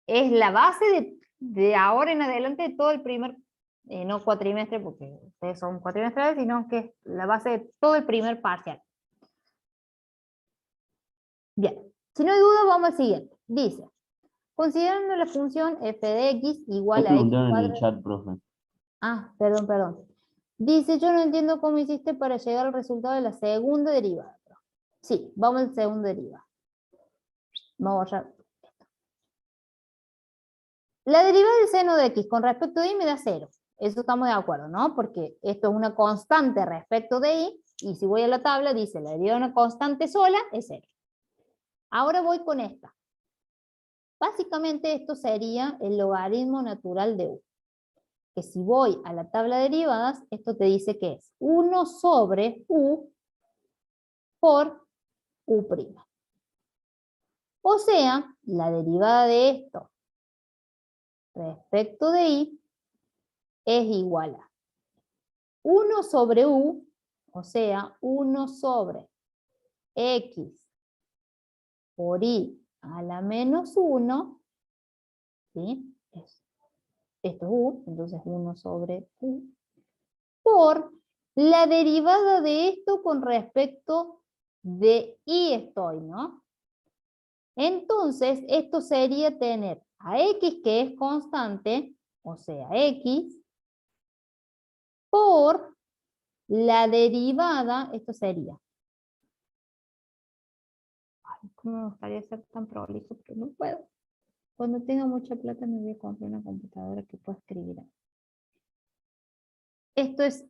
es la base de ahora en adelante de todo el primer, no cuatrimestre, porque ustedes son cuatrimestrales, sino que es la base de todo el primer parcial. Bien, si no hay duda, vamos al siguiente. Dice, considerando la función f de x igual a x preguntaron en el cuadrado. chat, profe. Ah, perdón. Dice, yo no entiendo cómo hiciste para llegar al resultado de la segunda derivada. Sí, vamos al segundo derivada. Vamos a borrar. La derivada del seno de x con respecto de y me da 0. Eso estamos de acuerdo, ¿no? Porque esto es una constante respecto de y, y si voy a la tabla dice la derivada de una constante sola es 0. Ahora voy con esta. Básicamente esto sería el logaritmo natural de u. Que si voy a la tabla de derivadas, esto te dice que es 1 sobre u por u'. O sea, la derivada de esto respecto de y es igual a 1 sobre u, o sea, 1 sobre x por y a la menos 1, ¿sí? Esto es u, entonces 1 sobre u, por la derivada de esto con respecto de y estoy, ¿no? Entonces, esto sería tener a x que es constante, o sea, x, por la derivada, esto sería. Ay, ¿cómo me gustaría ser tan prolijo? Pero no puedo. Cuando tenga mucha plata me voy a comprar una computadora que pueda escribir. Esto es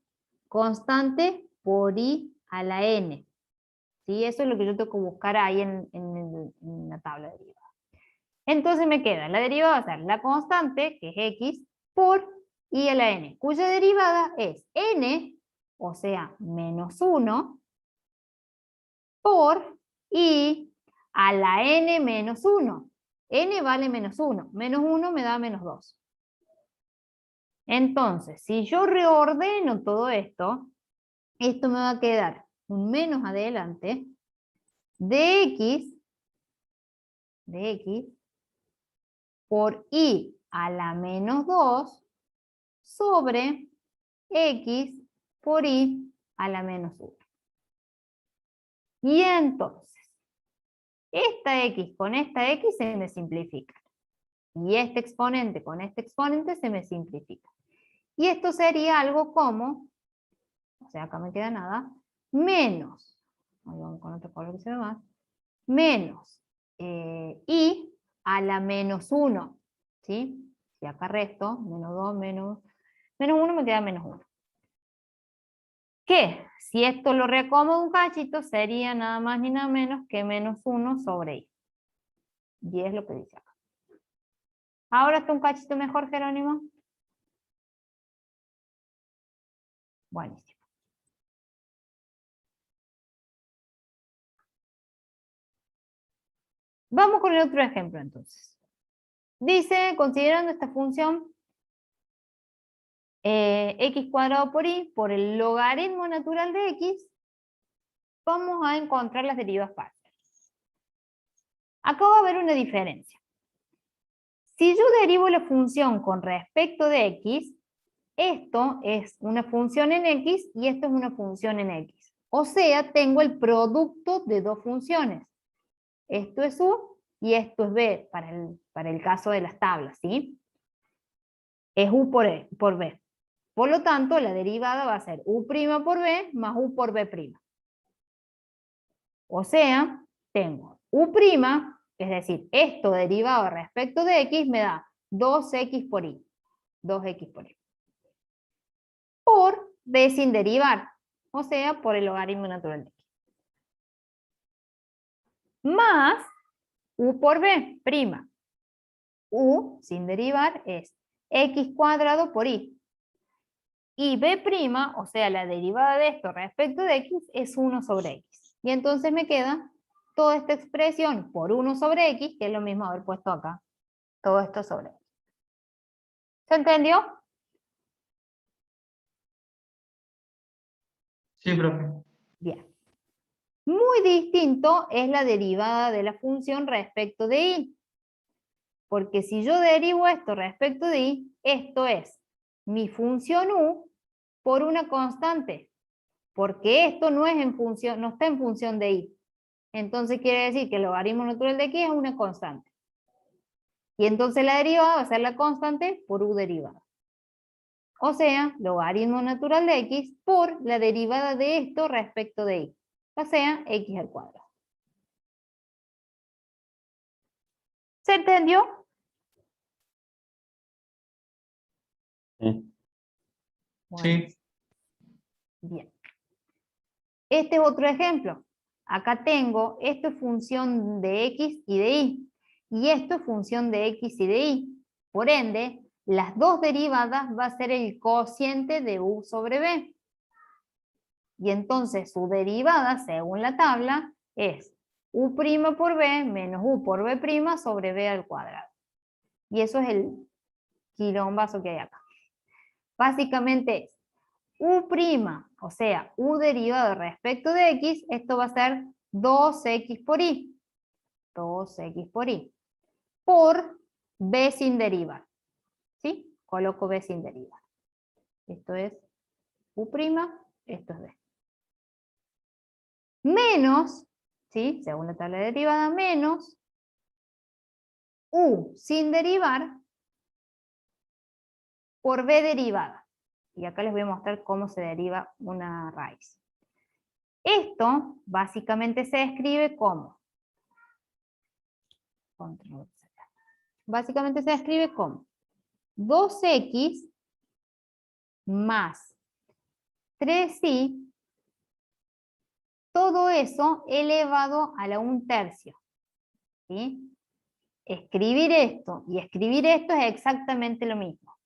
constante por i a la n. ¿Sí? Eso es lo que yo tengo que buscar ahí en la tabla de derivada. Entonces me queda, la derivada va a ser la constante, que es x, por i a la n, cuya derivada es n, o sea, menos 1, por i a la n menos 1. N vale menos 1. Menos 1 me da menos 2. Entonces, si yo reordeno todo esto, esto me va a quedar un menos adelante de x por i a la menos 2 sobre x por i a la menos 1. Y entonces, esta x con esta x se me simplifica. Y este exponente con este exponente se me simplifica. Y esto sería algo como, o sea, acá me queda nada, menos, ahí vamos con otro color que se ve más, menos i a la menos 1, ¿sí? Y acá resto, menos 2, menos 1 me queda menos 1. Que si esto lo reacomodo un cachito, sería nada más ni nada menos que menos 1 sobre i. Y es lo que dice acá. ¿Ahora está un cachito mejor, Jerónimo? Buenísimo. Vamos con el otro ejemplo entonces. Dice, considerando esta función x cuadrado por y por el logaritmo natural de x, vamos a encontrar las derivas parciales. Acá va a haber una diferencia. Si yo derivo la función con respecto de x, esto es una función en x y esto es una función en x. O sea, tengo el producto de dos funciones. Esto es u y esto es b para el caso de las tablas, ¿sí? Es u por b. Por lo tanto, la derivada va a ser u' por b más u por b'. O sea, tengo u', es decir, esto derivado respecto de x me da 2x por y. 2x por y. Por b sin derivar, o sea, por el logaritmo natural de x. Más u por b'. U sin derivar es x cuadrado por y. Y b', o sea, la derivada de esto respecto de x, es 1 sobre x. Y entonces me queda toda esta expresión por 1 sobre x, que es lo mismo haber puesto acá. Todo esto sobre x. ¿Se entendió? Sí, profe. Bien. Muy distinto es la derivada de la función respecto de y. Porque si yo derivo esto respecto de y, esto es mi función u por una constante. Porque esto no está en función de y. Entonces quiere decir que el logaritmo natural de x es una constante. Y entonces la derivada va a ser la constante por u derivada. O sea, logaritmo natural de x por la derivada de esto respecto de y. O sea, x al cuadrado. ¿Se entendió? Sí. Bueno, Sí. bien. Este es otro ejemplo. Acá tengo, esto es función de x y de y. Y esto es función de x y de y. Por ende, las dos derivadas va a ser el cociente de u sobre b. Y entonces su derivada, según la tabla, es u' por b menos u por b' sobre b al cuadrado. Y eso es el quilombazo que hay acá. Básicamente es u', o sea, u derivado respecto de x, esto va a ser 2x por y. 2x por y. Por b sin derivar. ¿Sí? Coloco b sin derivar. Esto es u', esto es b. Menos, ¿sí? Según la tabla de derivada, menos u sin derivar por b derivada. Y acá les voy a mostrar cómo se deriva una raíz. Esto básicamente se escribe como, básicamente se escribe como 2x más 3y, todo eso elevado a la 1/3. ¿Sí? Escribir esto y escribir esto es exactamente lo mismo.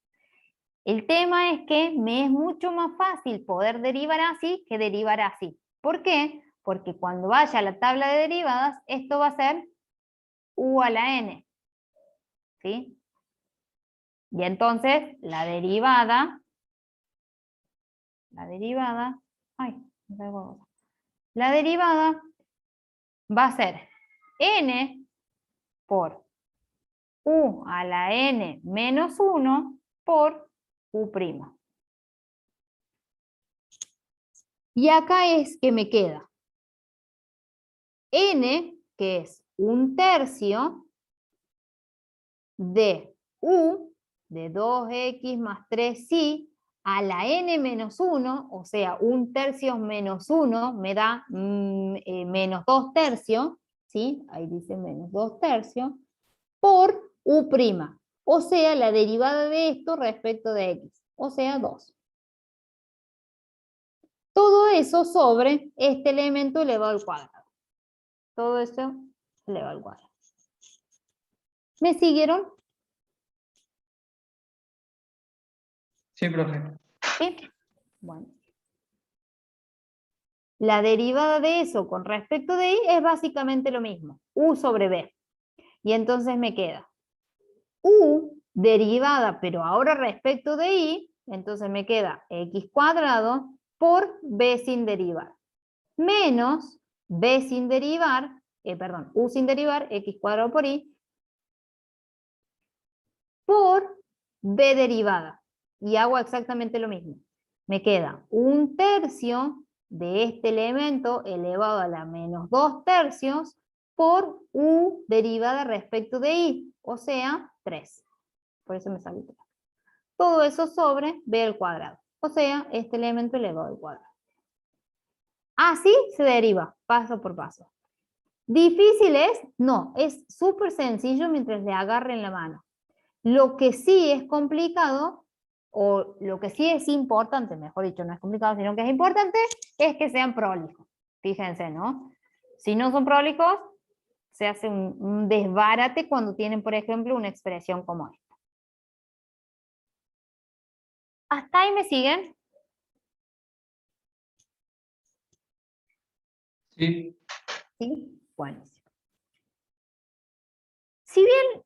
El tema es que me es mucho más fácil poder derivar así que derivar así. ¿Por qué? Porque cuando vaya a la tabla de derivadas, esto va a ser u a la n. ¿Sí? Y entonces la derivada, la derivada va a ser n por u a la n menos 1 por u'. Y acá es que me queda n, que es 1/3 de u, de 2x más 3y, a la n menos 1, o sea, 1/3 menos 1 me da menos 2/3, ¿sí? Ahí dice menos 2/3, por u', o sea, la derivada de esto respecto de x, o sea, 2. Todo eso sobre este elemento elevado al cuadrado. Todo eso elevado al cuadrado. ¿Me siguieron? Sí, profe. ¿Sí? Bueno. La derivada de eso con respecto de y es básicamente lo mismo, u sobre b. Y entonces me queda u derivada, pero ahora respecto de y, entonces me queda x cuadrado por b sin derivar, menos b sin derivar, perdón, u sin derivar, x cuadrado por y, por b derivada. Y hago exactamente lo mismo. Me queda 1/3 de este elemento elevado a la menos 2/3 por u derivada respecto de y, o sea, 3. Por eso me sale 3. Todo eso sobre b al cuadrado, o sea, este elemento elevado al cuadrado. Así se deriva, paso por paso. ¿Difícil es? No, es súper sencillo mientras le agarren la mano. Lo que sí es complicado, o lo que sí es importante, mejor dicho, no es complicado, sino que es importante, es que sean prolijos. Fíjense, ¿no? Si no son prolijos, se hace un desbarate cuando tienen, por ejemplo, una expresión como esta. ¿Hasta ahí me siguen? Sí. ¿Sí? Buenísimo. Si bien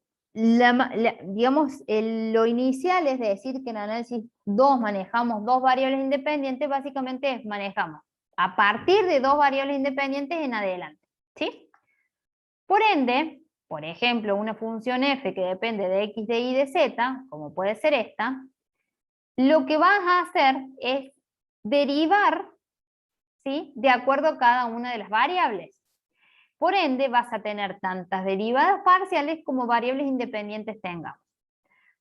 digamos, lo inicial es decir que en análisis 2 manejamos dos variables independientes, básicamente es manejamos a partir de dos variables independientes en adelante, ¿sí? Por ende, por ejemplo, una función f que depende de x, de y, de z, como puede ser esta, lo que vas a hacer es derivar, ¿sí?, de acuerdo a cada una de las variables. Por ende, vas a tener tantas derivadas parciales como variables independientes tengamos.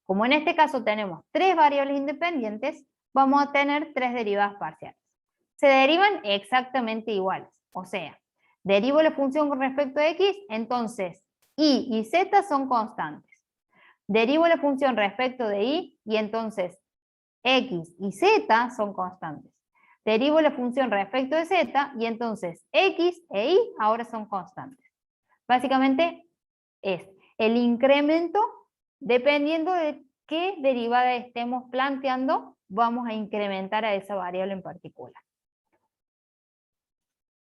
Como en este caso tenemos 3 variables independientes, vamos a tener 3 derivadas parciales. Se derivan exactamente iguales. O sea, derivo la función con respecto a x, entonces y z son constantes. Derivo la función respecto de y entonces x y z son constantes. Derivo la función respecto de z y entonces x e y ahora son constantes. Básicamente es el incremento, dependiendo de qué derivada estemos planteando, vamos a incrementar a esa variable en particular.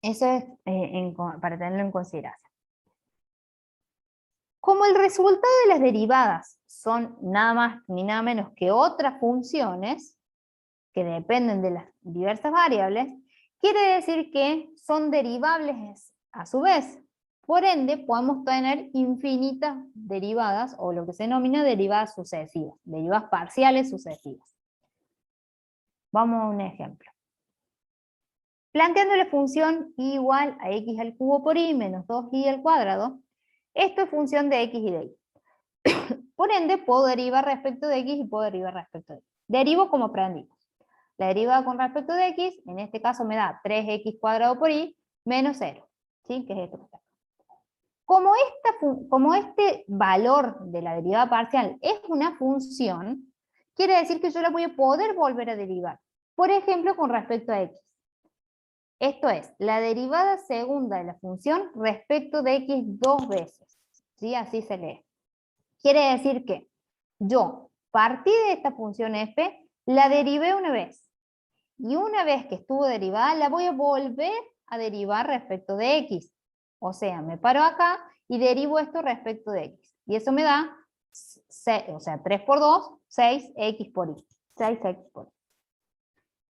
Eso es para tenerlo en consideración. Como el resultado de las derivadas son nada más ni nada menos que otras funciones que dependen de las diversas variables, quiere decir que son derivables a su vez. Por ende, podemos tener infinitas derivadas, o lo que se denomina derivadas sucesivas, derivadas parciales sucesivas. Vamos a un ejemplo. Planteando la función y igual a x al cubo por y menos 2y al cuadrado, esto es función de x y de y. Por ende, puedo derivar respecto de x y puedo derivar respecto de y. Derivo como aprendimos. La derivada con respecto de x, en este caso me da 3x cuadrado por y menos 0. ¿Sí? Que es esto que está. Como este valor de la derivada parcial es una función, quiere decir que yo la voy a poder volver a derivar. Por ejemplo, con respecto a x. Esto es, la derivada segunda de la función respecto de x 2 veces. ¿Sí? Así se lee. Quiere decir que yo partí de esta función f, la derivé una vez. Y una vez que estuvo derivada, la voy a volver a derivar respecto de x. O sea, me paro acá y derivo esto respecto de x. Y eso me da, 3 por 2, 6x por y. 6x por y.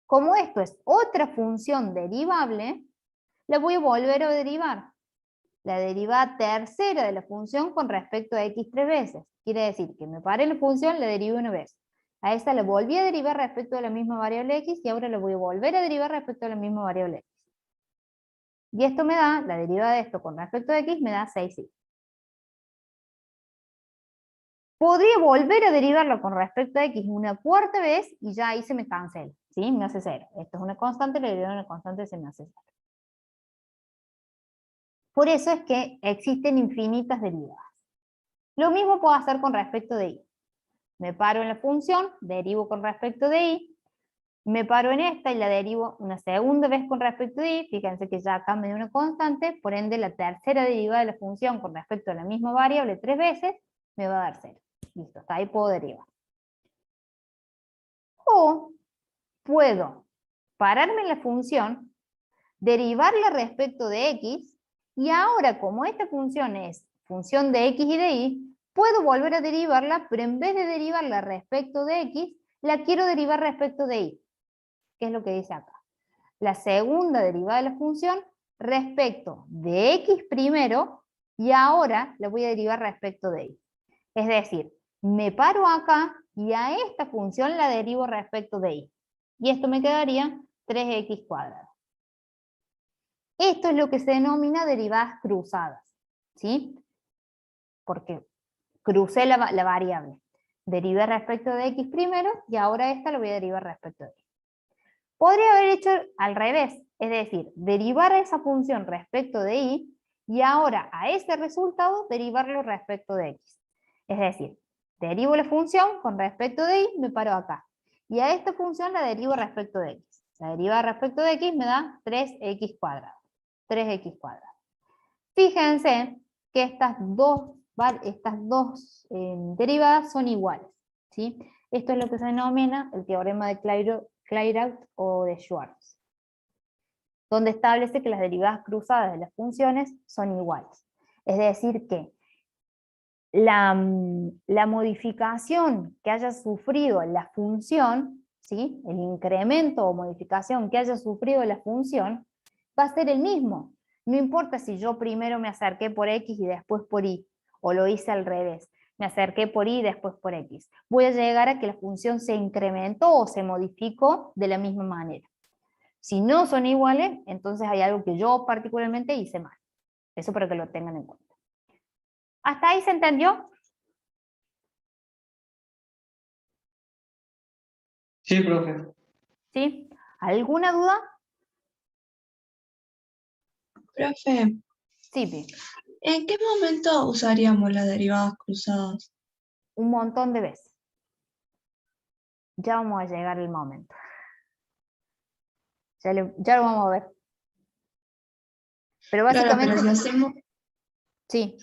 Como esto es otra función derivable, la voy a volver a derivar. La derivada tercera de la función con respecto a x 3 veces. Quiere decir que me paré la función, la derivo una vez. A esta la volví a derivar respecto a la misma variable x y ahora la voy a volver a derivar respecto a la misma variable x. Y esto me da, la derivada de esto con respecto a x me da 6y. Podría volver a derivarlo con respecto a x una cuarta vez y ya ahí se me cancela, ¿sí? Me hace 0. Esto es una constante, la derivada de una constante se me hace 0. Por eso es que existen infinitas derivadas. Lo mismo puedo hacer con respecto de y. Me paro en la función, derivo con respecto de y, me paro en esta y la derivo una segunda vez con respecto de y, fíjense que ya acá me dio una constante, por ende la tercera derivada de la función con respecto a la misma variable 3 veces, me va a dar 0. Listo, hasta ahí puedo derivar. O puedo pararme en la función, derivarla respecto de x, y ahora como esta función es función de x y de y, puedo volver a derivarla, pero en vez de derivarla respecto de x, la quiero derivar respecto de y. ¿Qué es lo que dice acá? La segunda derivada de la función respecto de x primero, y ahora la voy a derivar respecto de y. Es decir, me paro acá y a esta función la derivo respecto de y. Y esto me quedaría 3x cuadrado. Esto es lo que se denomina derivadas cruzadas, ¿sí? Porque crucé la variable. Derivé respecto de x primero y ahora esta lo voy a derivar respecto de y. Podría haber hecho al revés, es decir, derivar a esa función respecto de y ahora a ese resultado derivarlo respecto de x. Es decir, derivo la función con respecto de y, me paro acá. Y a esta función la derivo respecto de x. La derivada respecto de x me da 3x cuadrado. 3x cuadrado. Fíjense que estas dos derivadas son iguales, ¿sí? Esto es lo que se denomina el teorema de Clairaut o de Schwarz, donde establece que las derivadas cruzadas de las funciones son iguales. Es decir que la modificación que haya sufrido la función, ¿sí? El incremento o modificación que haya sufrido la función, va a ser el mismo. No importa si yo primero me acerqué por x y después por y, o lo hice al revés. Me acerqué por y y después por x. Voy a llegar a que la función se incrementó o se modificó de la misma manera. Si no son iguales, entonces hay algo que yo particularmente hice mal. Eso para que lo tengan en cuenta. ¿Hasta ahí se entendió? Sí, profe. ¿Sí? ¿Alguna duda? Profe, Sí, Pi. ¿en qué momento usaríamos las derivadas cruzadas? Un montón de veces. Ya vamos a llegar al momento. Ya lo vamos a ver. Pero Claro, básicamente, pero sí.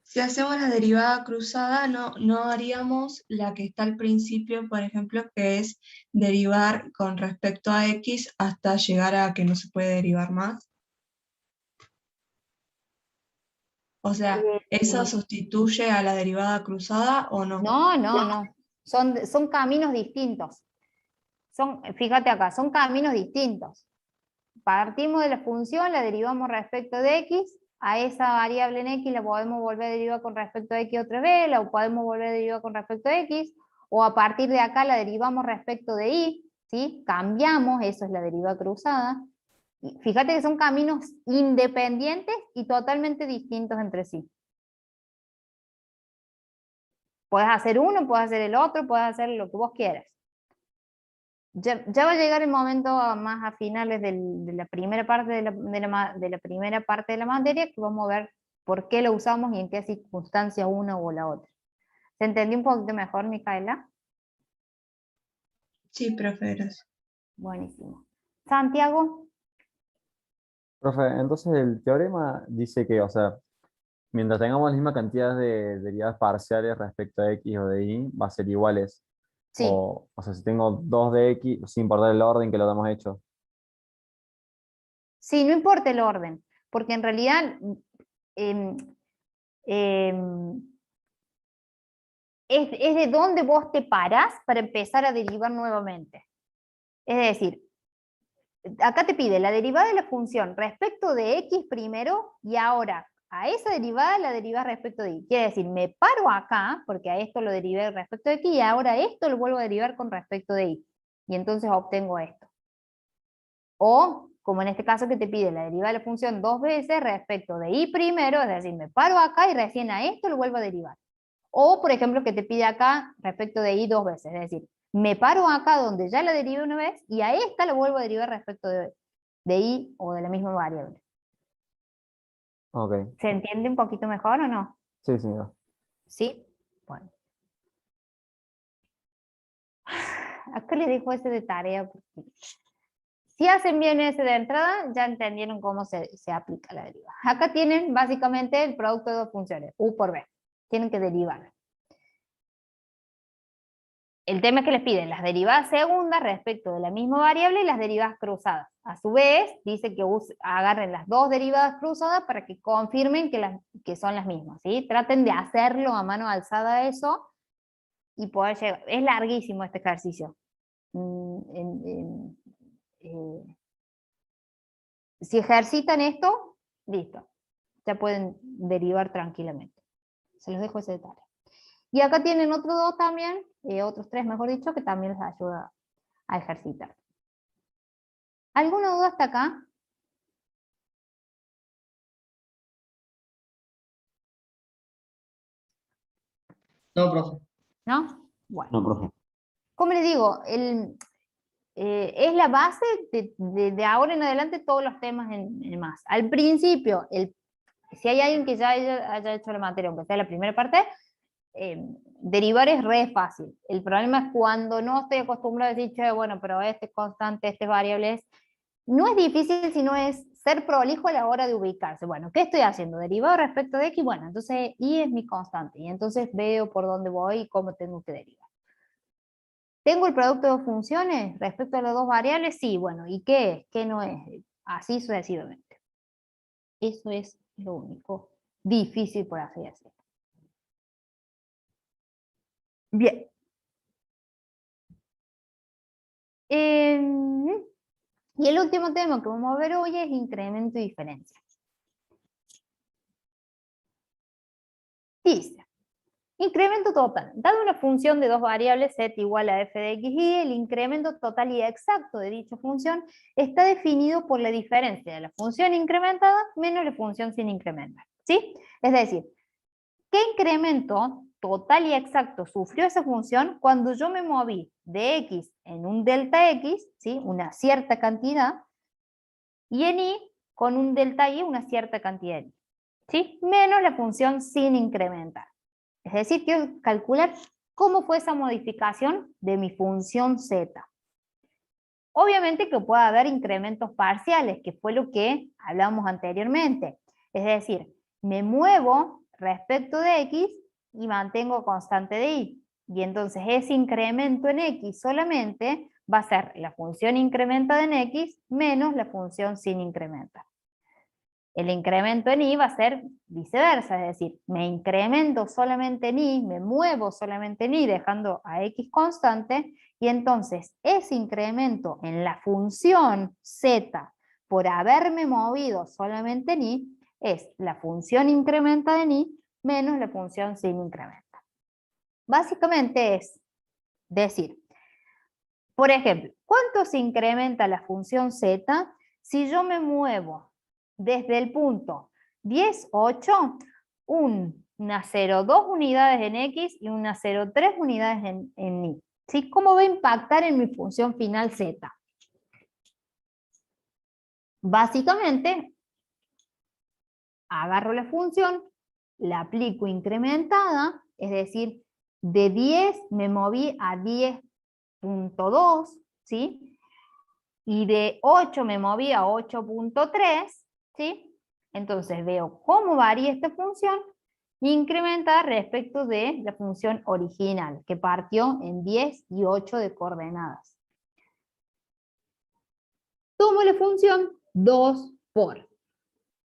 si hacemos la derivada cruzada, no haríamos la que está al principio, por ejemplo, que es derivar con respecto a x hasta llegar a que no se puede derivar más. O sea, ¿eso sustituye a la derivada cruzada o no? No. Son caminos distintos. Fíjate acá, son caminos distintos. Partimos de la función, la derivamos respecto de x, a esa variable en x la podemos volver a derivar con respecto a x otra vez, la podemos volver a derivar con respecto a x, o a partir de acá la derivamos respecto de y, ¿sí? Cambiamos, eso es la derivada cruzada. Y fíjate que son caminos independientes y totalmente distintos entre sí. Puedes hacer uno, puedes hacer el otro, puedes hacer lo que vos quieras. Ya va a llegar el momento más a finales de la primera parte de la primera parte de la materia que vamos a ver por qué lo usamos y en qué circunstancia una o la otra. ¿Se entendió un poquito mejor, Micaela? Sí, profe, gracias. Buenísimo. Santiago, Profe, entonces el teorema dice que, o sea, mientras tengamos la misma cantidad de derivadas parciales respecto a x o de y, va a ser iguales. sí. O sea, si tengo 2 de x, sin importar el orden que lo hemos hecho. Sí, no importa el orden, porque en realidad em, em, es de dónde vos te parás para empezar a derivar nuevamente. Es decir, acá te pide la derivada de la función respecto de x primero y ahora a esa derivada la derivas respecto de y. Quiere decir, me paro acá, porque a esto lo derivé respecto de x y ahora esto lo vuelvo a derivar con respecto de y. Y entonces obtengo esto. O, como en este caso que te pide la derivada de la función 2 veces respecto de y primero, es decir, me paro acá y recién a esto lo vuelvo a derivar. O, por ejemplo, que te pide acá respecto de y 2 veces, es decir, me paro acá donde ya la derivé una vez y a esta lo vuelvo a derivar respecto de y o de la misma variable. Ok, ¿Se entiende un poquito mejor o no? sí, señor. ¿Sí? Bueno. Acá les dejo ese de tarea, porque si hacen bien ese de entrada, ya entendieron cómo se aplica la deriva. Acá tienen básicamente el producto de dos funciones, u por b. Tienen que derivar. El tema es que les piden las derivadas segundas respecto de la misma variable y las derivadas cruzadas. A su vez, dice que agarren las dos derivadas cruzadas para que confirmen que son las mismas, ¿sí? Traten de hacerlo a mano alzada eso y poder llegar. Es larguísimo este ejercicio. Si ejercitan esto, listo. Ya pueden derivar tranquilamente. Se los dejo ese detalle. Y acá tienen otros dos también, otros tres mejor dicho, que también les ayuda a ejercitar. ¿Alguna duda hasta acá? No, profe. ¿No? Bueno. No, profe. Como les digo, es la base de ahora en adelante todos los temas en más. Al principio, si hay alguien que ya haya hecho la materia, aunque sea la primera parte, derivar es re fácil. El problema es cuando no estoy acostumbrado a decir, che, bueno, pero este es constante, este es variable. No es difícil, sino es ser prolijo a la hora de ubicarse. Bueno, ¿qué estoy haciendo? Derivado respecto de X, bueno, entonces Y es mi constante, y entonces veo por dónde voy y cómo tengo que derivar. ¿Tengo el producto de dos funciones respecto a las dos variables? Sí, bueno, ¿y qué es? ¿Qué no es? Así sucesivamente. Eso es lo único difícil, por así decirlo. Bien. Y el último tema que vamos a ver hoy es incremento y diferencia. Dice, incremento total. Dado una función de dos variables, z igual a f de x y, el incremento total y exacto de dicha función está definido por la diferencia de la función incrementada menos la función sin incrementar. ¿Sí? Es decir, ¿qué incremento total y exacto sufrió esa función cuando yo me moví de x en un delta x, ¿sí? Una cierta cantidad, y en y con un delta y una cierta cantidad de y, ¿sí? Menos la función sin incrementar. Es decir, quiero calcular cómo fue esa modificación de mi función z. Obviamente que puede haber incrementos parciales, que fue lo que hablábamos anteriormente. Es decir, me muevo respecto de x y mantengo constante de y. Y entonces ese incremento en x solamente va a ser la función incrementada en x menos la función sin incrementar. El incremento en y va a ser viceversa, es decir, me incremento solamente en y, me muevo solamente en y, dejando a x constante, y entonces ese incremento en la función z por haberme movido solamente en y es la función incrementada en y menos la función sin incrementa. Básicamente es decir, por ejemplo, ¿cuánto se incrementa la función z si yo me muevo desde el punto 10, 8, una 0,2 unidades en x y una 0,3 unidades en y? ¿Sí? ¿Cómo va a impactar en mi función final z? Básicamente, agarro la función, la aplico incrementada, es decir, de 10 me moví a 10.2, ¿sí? Y de 8 me moví a 8.3, ¿sí? Entonces veo cómo varía esta función incrementada respecto de la función original, que partió en 10 y 8 de coordenadas. Tomo la función 2 por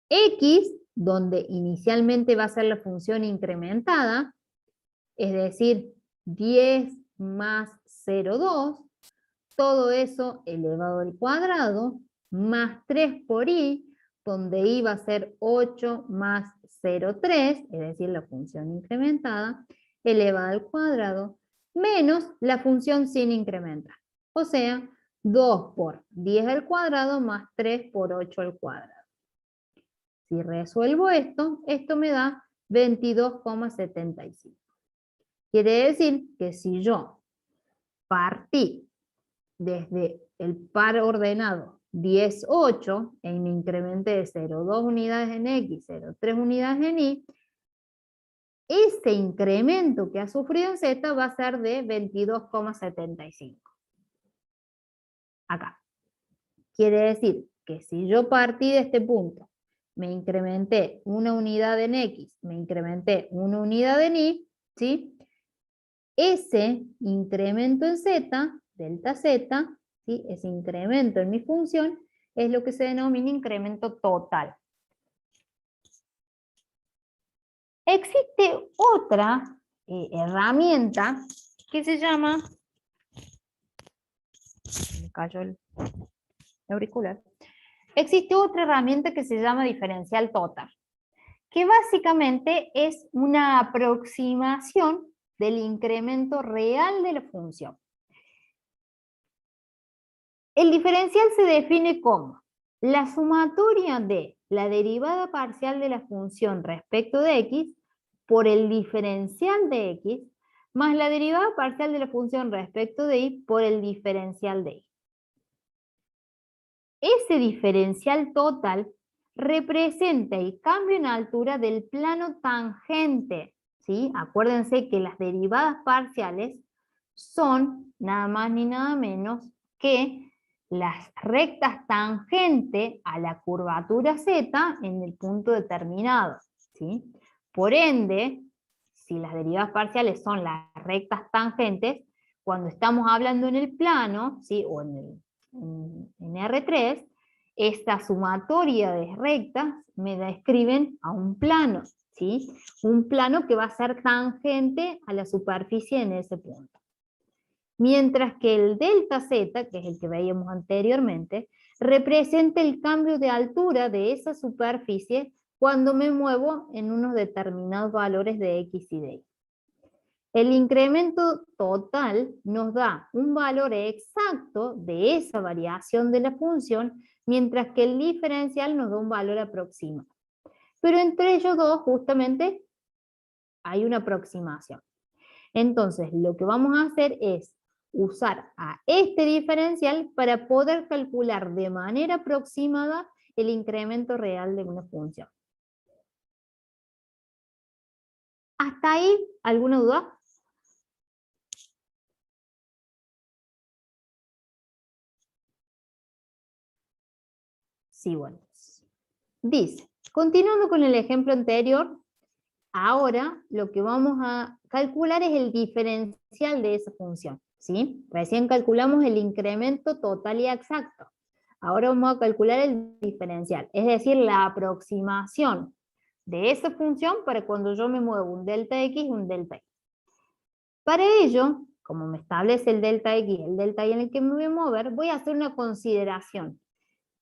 x, donde inicialmente va a ser la función incrementada, es decir, 10 más 0,2, todo eso elevado al cuadrado, más 3 por y, donde y va a ser 8 más 0,3, es decir, la función incrementada, elevada al cuadrado, menos la función sin incrementar. O sea, 2 por 10 al cuadrado más 3 por 8 al cuadrado. Si resuelvo esto, esto me da 22,75. Quiere decir que si yo partí desde el par ordenado 10, 8, y me incrementé de 0,2 unidades en X, 0,3 unidades en Y, ese incremento que ha sufrido en Z va a ser de 22,75. Acá. Quiere decir que si yo partí de este punto, me incrementé una unidad en X, me incrementé una unidad en Y, ¿sí? Ese incremento en Z, delta Z, ¿sí? Ese incremento en mi función, es lo que se denomina incremento total. Existe otra herramienta que se llama, me cayó el auricular, existe otra herramienta que se llama diferencial total, que básicamente es una aproximación del incremento real de la función. El diferencial se define como la sumatoria de la derivada parcial de la función respecto de x por el diferencial de x más la derivada parcial de la función respecto de y por el diferencial de y. Ese diferencial total representa el cambio en altura del plano tangente, ¿sí? Acuérdense que las derivadas parciales son nada más ni nada menos que las rectas tangente a la curvatura z en el punto determinado, ¿sí? Por ende, si las derivadas parciales son las rectas tangentes, cuando estamos hablando en el plano, ¿sí? O en R3, esta sumatoria de rectas me describen a un plano, ¿sí? Un plano que va a ser tangente a la superficie en ese punto. Mientras que el delta z, que es el que veíamos anteriormente, representa el cambio de altura de esa superficie cuando me muevo en unos determinados valores de x y de y. El incremento total nos da un valor exacto de esa variación de la función, mientras que el diferencial nos da un valor aproximado. Pero entre ellos dos, justamente, hay una aproximación. Entonces, lo que vamos a hacer es usar a este diferencial para poder calcular de manera aproximada el incremento real de una función. ¿Hasta ahí alguna duda? Sí, bueno. Dice, continuando con el ejemplo anterior, ahora lo que vamos a calcular es el diferencial de esa función, ¿sí? Recién calculamos el incremento total y exacto. Ahora vamos a calcular el diferencial, es decir, la aproximación de esa función para cuando yo me muevo un delta x y un delta y. Para ello, como me establece el delta x y el delta y en el que me voy a mover, voy a hacer una consideración,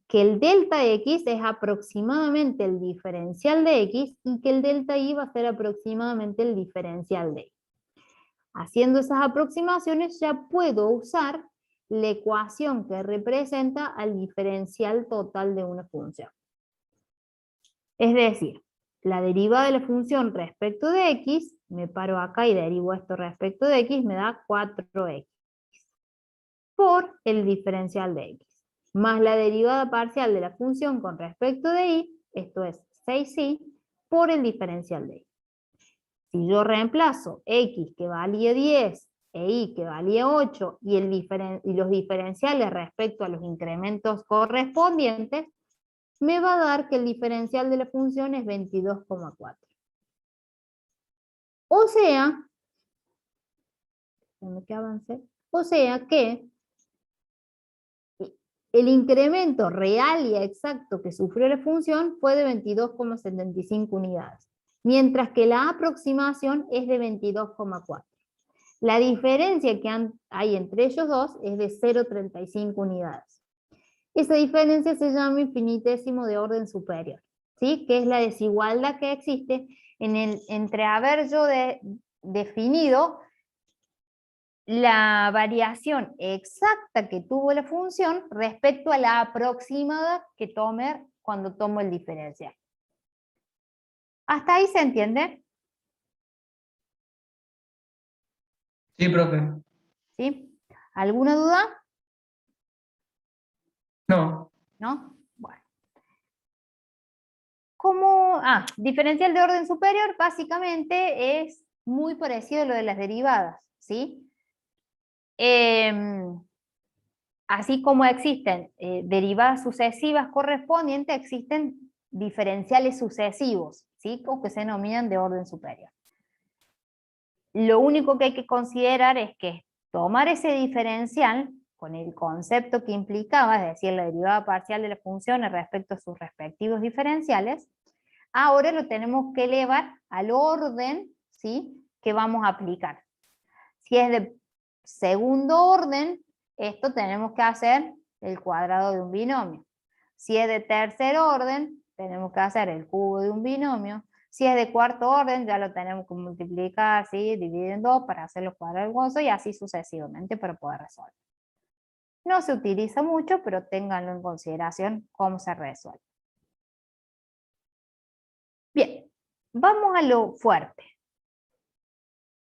que el delta x es aproximadamente el diferencial de x y que el delta y va a ser aproximadamente el diferencial de y. Haciendo esas aproximaciones ya puedo usar la ecuación que representa al diferencial total de una función. Es decir, la derivada de la función respecto de x, me paro acá y derivo esto respecto de x, me da 4x por el diferencial de x, más la derivada parcial de la función con respecto de y, esto es 6y, por el diferencial de y. Si yo reemplazo x que valía 10 e y que valía 8 y los diferenciales respecto a los incrementos correspondientes, me va a dar que el diferencial de la función es 22,4. O sea, que el incremento real y exacto que sufrió la función fue de 22,75 unidades, mientras que la aproximación es de 22,4. La diferencia que hay entre ellos dos es de 0,35 unidades. Esa diferencia se llama infinitésimo de orden superior, ¿sí? Que es la desigualdad que existe entre haber yo definido la variación exacta que tuvo la función respecto a la aproximada que tomé cuando tomo el diferencial. ¿Hasta ahí se entiende? Sí, profe. ¿Sí? ¿Alguna duda? No. ¿no? Bueno. Diferencial de orden superior básicamente es muy parecido a lo de las derivadas, ¿sí? Así como existen derivadas sucesivas correspondientes, existen diferenciales sucesivos, ¿sí? O que se denominan de orden superior. Lo único que hay que considerar es que tomar ese diferencial con el concepto que implicaba, es decir, la derivada parcial de la función respecto a sus respectivos diferenciales, ahora lo tenemos que elevar al orden, ¿sí?, que vamos a aplicar. Si es de segundo orden, esto tenemos que hacer el cuadrado de un binomio. Si es de tercer orden, tenemos que hacer el cubo de un binomio. Si es de cuarto orden, ya lo tenemos que multiplicar, ¿sí?, dividir en 2 para hacer los cuadrados del gozo y así sucesivamente para poder resolver. No se utiliza mucho, pero ténganlo en consideración cómo se resuelve. Bien, vamos a lo fuerte.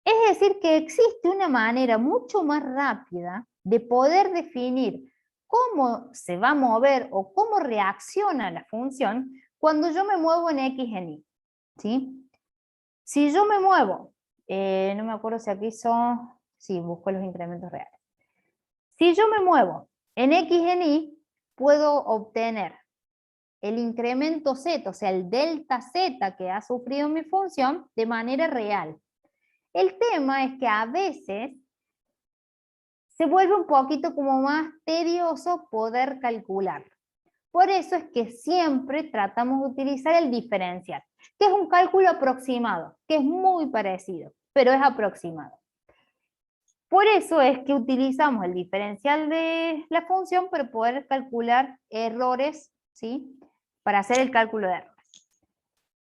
Es decir, que existe una manera mucho más rápida de poder definir cómo se va a mover o cómo reacciona la función cuando yo me muevo en X en Y. ¿Sí? Si yo me muevo, no me acuerdo si aquí son, sí, busco los incrementos reales. Si yo me muevo en X en Y, puedo obtener el incremento Z, o sea, el delta Z que ha sufrido mi función de manera real. El tema es que a veces se vuelve un poquito como más tedioso poder calcular. Por eso es que siempre tratamos de utilizar el diferencial, que es un cálculo aproximado, que es muy parecido, pero es aproximado. Por eso es que utilizamos el diferencial de la función para poder calcular errores, ¿sí?, para hacer el cálculo de errores.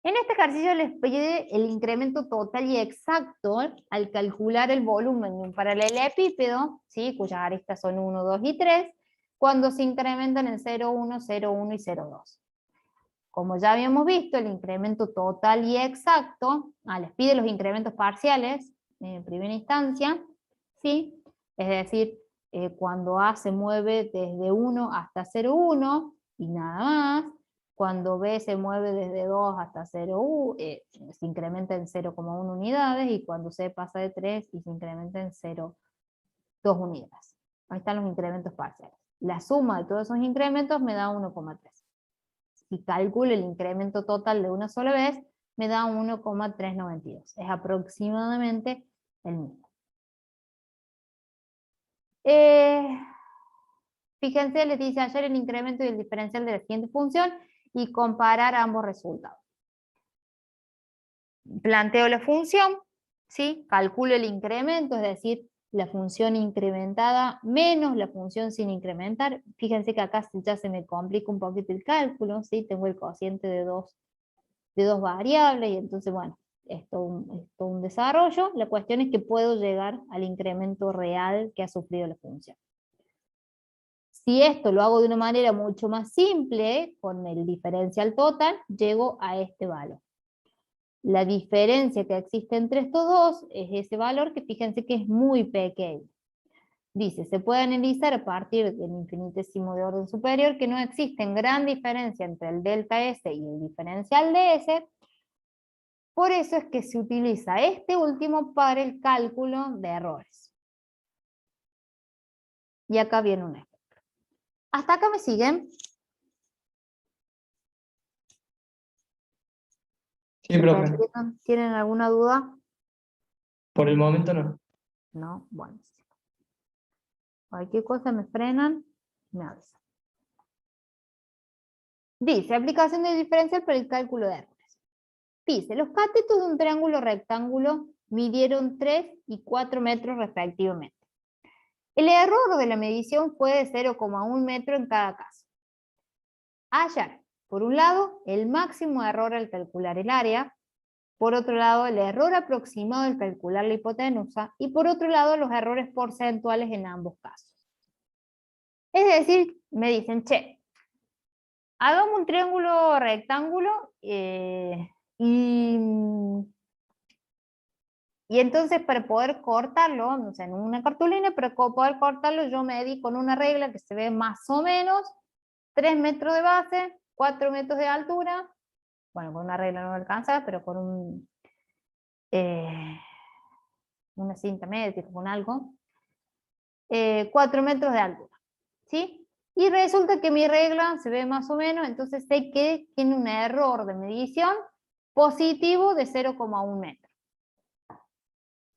En este ejercicio les pide el incremento total y exacto al calcular el volumen de un paralelepípedo, ¿sí?, cuyas aristas son 1, 2 y 3, cuando se incrementan en 0, 1, 0, 1 y 0, 2. Como ya habíamos visto, el incremento total y exacto, les pide los incrementos parciales en primera instancia, ¿sí? Es decir, cuando A se mueve desde 1 hasta 0, 1 y nada más, cuando B se mueve desde 2 hasta 0, se incrementa en 0,1 unidades, y cuando C pasa de 3 y se incrementa en 0,2 unidades. Ahí están los incrementos parciales. La suma de todos esos incrementos me da 1,3. Si calculo el incremento total de una sola vez, me da 1,392. Es aproximadamente el mismo. Fíjense, les dice hallar el incremento y el diferencial de la siguiente función y comparar ambos resultados. Planteo la función, ¿sí? Calculo el incremento, es decir, la función incrementada menos la función sin incrementar. Fíjense que acá ya se me complica un poquito el cálculo, ¿sí? Tengo el cociente de dos variables, y entonces, bueno, es todo un desarrollo. La cuestión es que puedo llegar al incremento real que ha sufrido la función. Si esto lo hago de una manera mucho más simple, con el diferencial total, llego a este valor. La diferencia que existe entre estos dos es ese valor, que fíjense que es muy pequeño. Dice, se puede analizar a partir del infinitésimo de orden superior que no existe gran diferencia entre el delta S y el diferencial de S. Por eso es que se utiliza este último para el cálculo de errores. Y acá viene un ejemplo. ¿Hasta acá me siguen? Sí, profe. ¿Tienen alguna duda? Por el momento no. No, bueno. Cualquier cosa me frenan, me avisan. Dice, aplicación de diferencial para el cálculo de errores. Dice, los catetos de un triángulo rectángulo midieron 3 y 4 metros respectivamente. El error de la medición fue de 0,1 metro en cada caso. Hallar, por un lado, el máximo error al calcular el área, por otro lado, el error aproximado al calcular la hipotenusa, y por otro lado, los errores porcentuales en ambos casos. Es decir, me dicen, che, hagamos un triángulo rectángulo y entonces para poder cortarlo, no sé, en una cartulina, para poder cortarlo yo medí con una regla que se ve más o menos 3 metros de base, 4 metros de altura. Bueno, con una regla no me alcanza, pero con una cinta métrica, con algo. 4 metros de altura, ¿sí? Y resulta que mi regla se ve más o menos, entonces sé que tiene un error de medición positivo de 0,1 metro.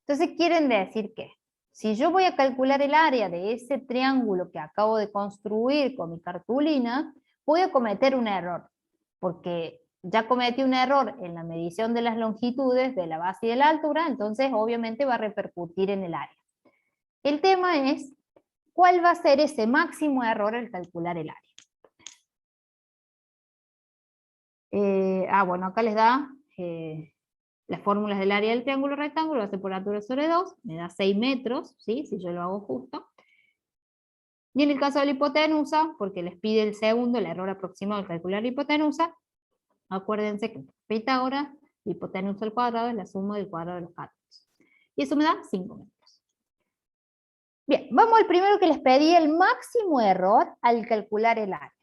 Entonces quieren decir que si yo voy a calcular el área de ese triángulo que acabo de construir con mi cartulina, voy a cometer un error, porque ya cometí un error en la medición de las longitudes de la base y de la altura, entonces obviamente va a repercutir en el área. El tema es, ¿cuál va a ser ese máximo error al calcular el área? Bueno, acá les da las fórmulas del área del triángulo rectángulo, hace por altura sobre 2, me da 6 metros, ¿sí? Si yo lo hago justo. Y en el caso de la hipotenusa, porque les pide el segundo, el error aproximado al calcular la hipotenusa, acuérdense que Pitágoras, la hipotenusa al cuadrado es la suma del cuadrado de los cátedros. Y eso me da 5 metros. Bien, vamos al primero que les pedí, el máximo error al calcular el área.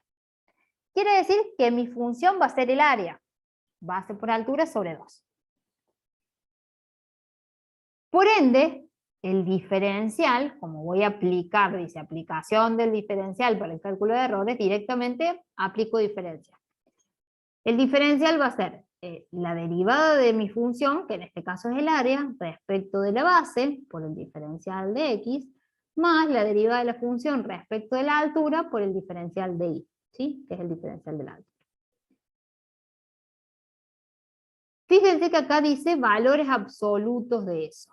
Quiere decir que mi función va a ser el área, base por altura sobre 2. Por ende, el diferencial, como voy a aplicar, dice aplicación del diferencial para el cálculo de errores, directamente aplico diferencial. El diferencial va a ser la derivada de mi función, que en este caso es el área, respecto de la base, por el diferencial de x, más la derivada de la función respecto de la altura por el diferencial de y, ¿sí? Que es el diferencial de la altura. Fíjense que acá dice valores absolutos de eso.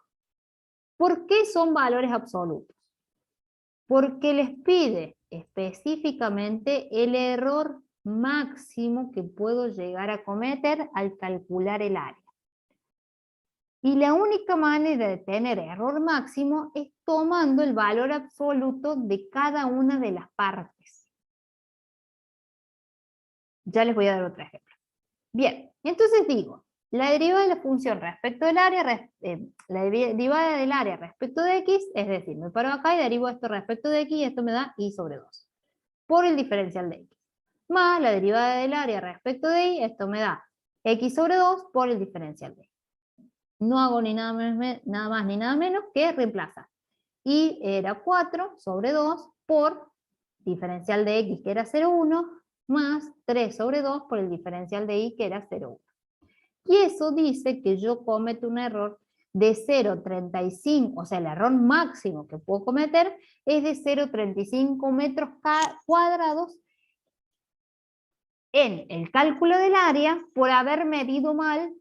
¿Por qué son valores absolutos? Porque les pide específicamente el error máximo que puedo llegar a cometer al calcular el área. Y la única manera de tener error máximo es tomando el valor absoluto de cada una de las partes. Ya les voy a dar otro ejemplo. Bien, entonces digo, la derivada de la función respecto del área, la derivada del área respecto de x, es decir, me paro acá y derivo esto respecto de x y esto me da y sobre 2, por el diferencial de x. Más la derivada del área respecto de y, esto me da x sobre 2 por el diferencial de y. No hago ni nada más ni nada menos que reemplazar. Y era 4 sobre 2 por diferencial de x, que era 0,1, más 3 sobre 2 por el diferencial de y, que era 0,1. Y eso dice que yo cometo un error de 0,35, o sea, el error máximo que puedo cometer es de 0,35 metros cuadrados en el cálculo del área por haber medido mal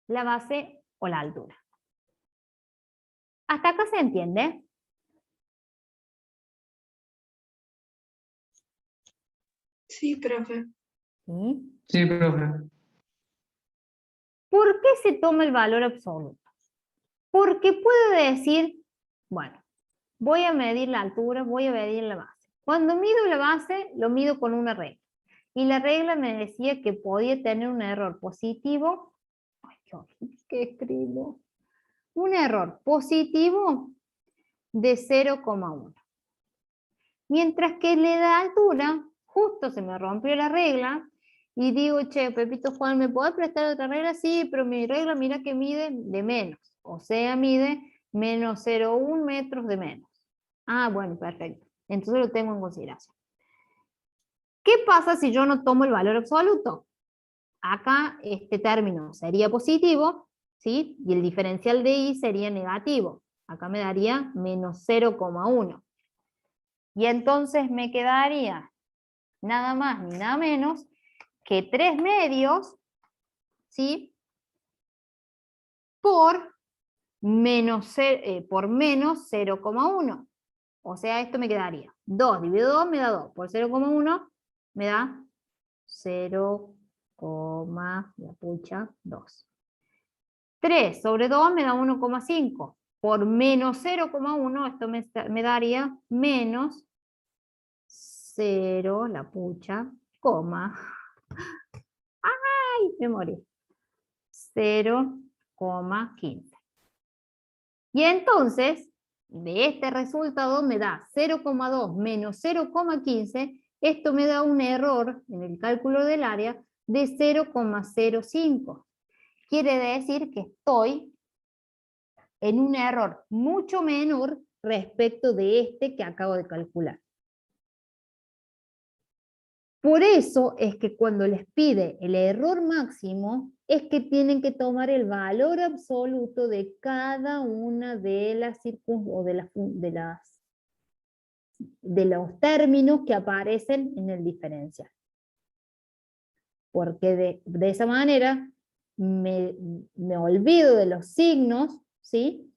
la base o la altura. ¿Hasta acá se entiende? Sí, profe. ¿Sí? Sí, profe. ¿Por qué se toma el valor absoluto? Porque puedo decir, bueno, voy a medir la altura, voy a medir la base. Cuando mido la base, lo mido con una regla. Y la regla me decía que podía tener un error positivo. Ay, ¿qué escribo? Un error positivo de 0,1. Mientras que la altura, justo se me rompió la regla, y digo, che, Pepito Juan, ¿me puedo prestar otra regla? Sí, pero mi regla mira que mide de menos. O sea, mide menos 0,1 metros de menos. Ah, bueno, perfecto. Entonces lo tengo en consideración. ¿Qué pasa si yo no tomo el valor absoluto? Acá este término sería positivo, ¿sí? Y el diferencial de y sería negativo. Acá me daría menos 0,1. Y entonces me quedaría nada más ni nada menos que 3 medios, ¿sí? Por menos 0,1. O sea, esto me quedaría 2 dividido 2 me da 2, por 0,1 me da 0,2. 3 sobre 2 me da 1,5. Por menos 0,1 esto me daría menos 0, la pucha, coma. ¡Ay! Me morí. 0,15. Y entonces, de este resultado me da 0,2 menos 0,15, esto me da un error en el cálculo del área de 0,05. Quiere decir que estoy en un error mucho menor respecto de este que acabo de calcular. Por eso es que cuando les pide el error máximo, es que tienen que tomar el valor absoluto de cada una de las de los términos que aparecen en el diferencial. Porque de esa manera me olvido de los signos, ¿sí?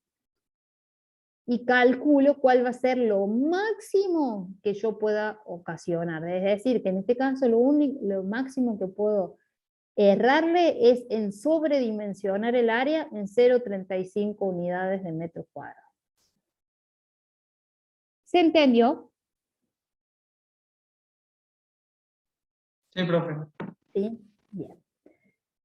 Y calculo cuál va a ser lo máximo que yo pueda ocasionar. Es decir, que en este caso lo máximo que puedo errarle es en sobredimensionar el área en 0,35 unidades de metro cuadrado. ¿Se entendió? Sí, profe. ¿Sí? Bien.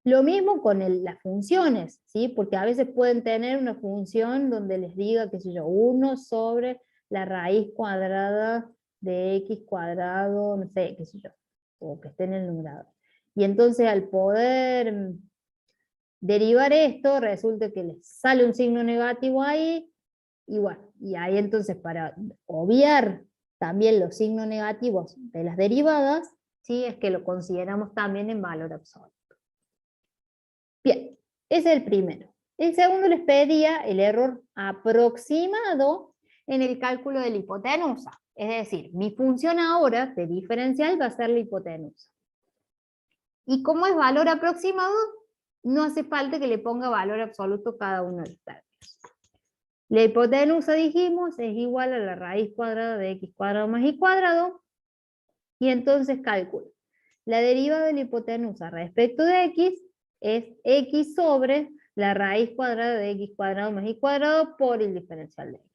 Lo mismo con las funciones, ¿sí? Porque a veces pueden tener una función donde les diga, qué sé yo, 1 sobre la raíz cuadrada de x cuadrado, no sé, qué sé yo, o que esté en el numerador. Y entonces al poder derivar esto, resulta que les sale un signo negativo ahí, y bueno, y ahí entonces para obviar también los signos negativos de las derivadas, ¿sí? Es que lo consideramos también en valor absoluto. Bien, ese es el primero. El segundo les pedía el error aproximado en el cálculo de la hipotenusa. Es decir, mi función ahora de diferencial va a ser la hipotenusa. Y como es valor aproximado, no hace falta que le ponga valor absoluto cada uno de los términos. La hipotenusa, dijimos, es igual a la raíz cuadrada de x cuadrado más y cuadrado. Y entonces calculo. La derivada de la hipotenusa respecto de x es x sobre la raíz cuadrada de x cuadrado más y cuadrado por el diferencial de x.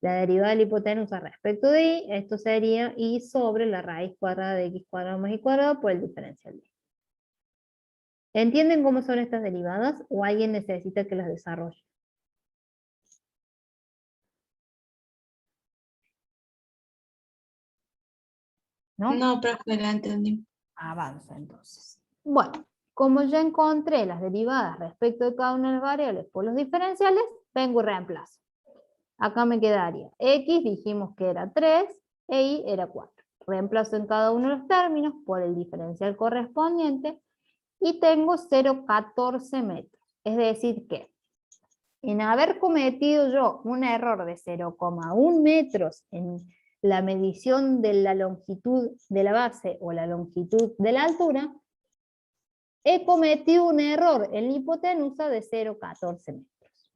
La derivada de la hipotenusa respecto de y, esto sería y sobre la raíz cuadrada de x cuadrado más y cuadrado por el diferencial de y. ¿Entienden cómo son estas derivadas o alguien necesita que las desarrolle? ¿No? No, profe, la entendí. Avanzo entonces. Bueno, como ya encontré las derivadas respecto de cada una de las variables por los diferenciales, vengo y reemplazo. Acá me quedaría x, dijimos que era 3, e y era 4. Reemplazo en cada uno de los términos por el diferencial correspondiente y tengo 0,14 metros. Es decir que en haber cometido yo un error de 0,1 metros en la medición de la longitud de la base o la longitud de la altura, he cometido un error en la hipotenusa de 0,14 metros.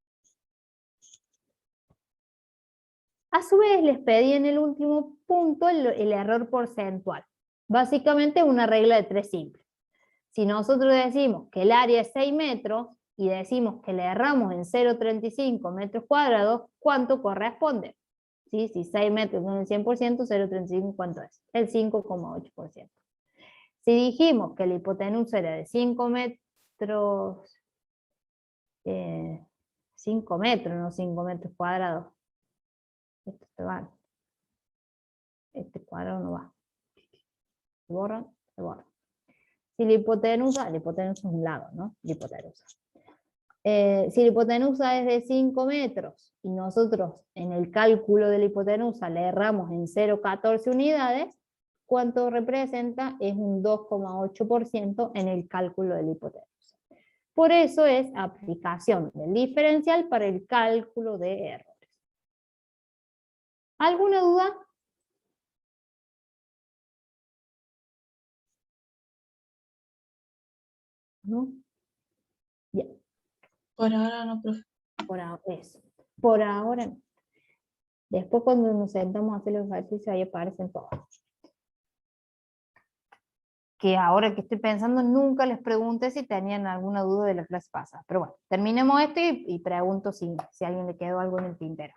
A su vez les pedí en el último punto el error porcentual. Básicamente una regla de 3 simple. Si nosotros decimos que el área es 6 metros y decimos que le erramos en 0,35 metros cuadrados, ¿cuánto corresponde? ¿Sí? Si 6 metros son el 100%, 0,35 ¿cuánto es? El 5,8%. Si dijimos que la hipotenusa era de 5 metros, 5 metros, no 5 metros cuadrados. Esto se va. Este cuadrado no va. Se borra, se borra. Si la hipotenusa es un lado, ¿no? La hipotenusa. Si la hipotenusa es de 5 metros y nosotros en el cálculo de la hipotenusa le erramos en 0,14 unidades, ¿cuánto representa? Es un 2,8% en el cálculo de la hipotenusa. Por eso es aplicación del diferencial para el cálculo de errores. ¿Alguna duda? ¿No? Bien. Por ahora no, profe. Por ahora, eso. Por ahora no. Después cuando nos sentamos a hacer los ejercicios ahí aparecen todos. Que ahora que estoy pensando nunca les pregunté si tenían alguna duda de la clase pasada. Pero bueno, terminemos esto y pregunto si a alguien le quedó algo en el tintero.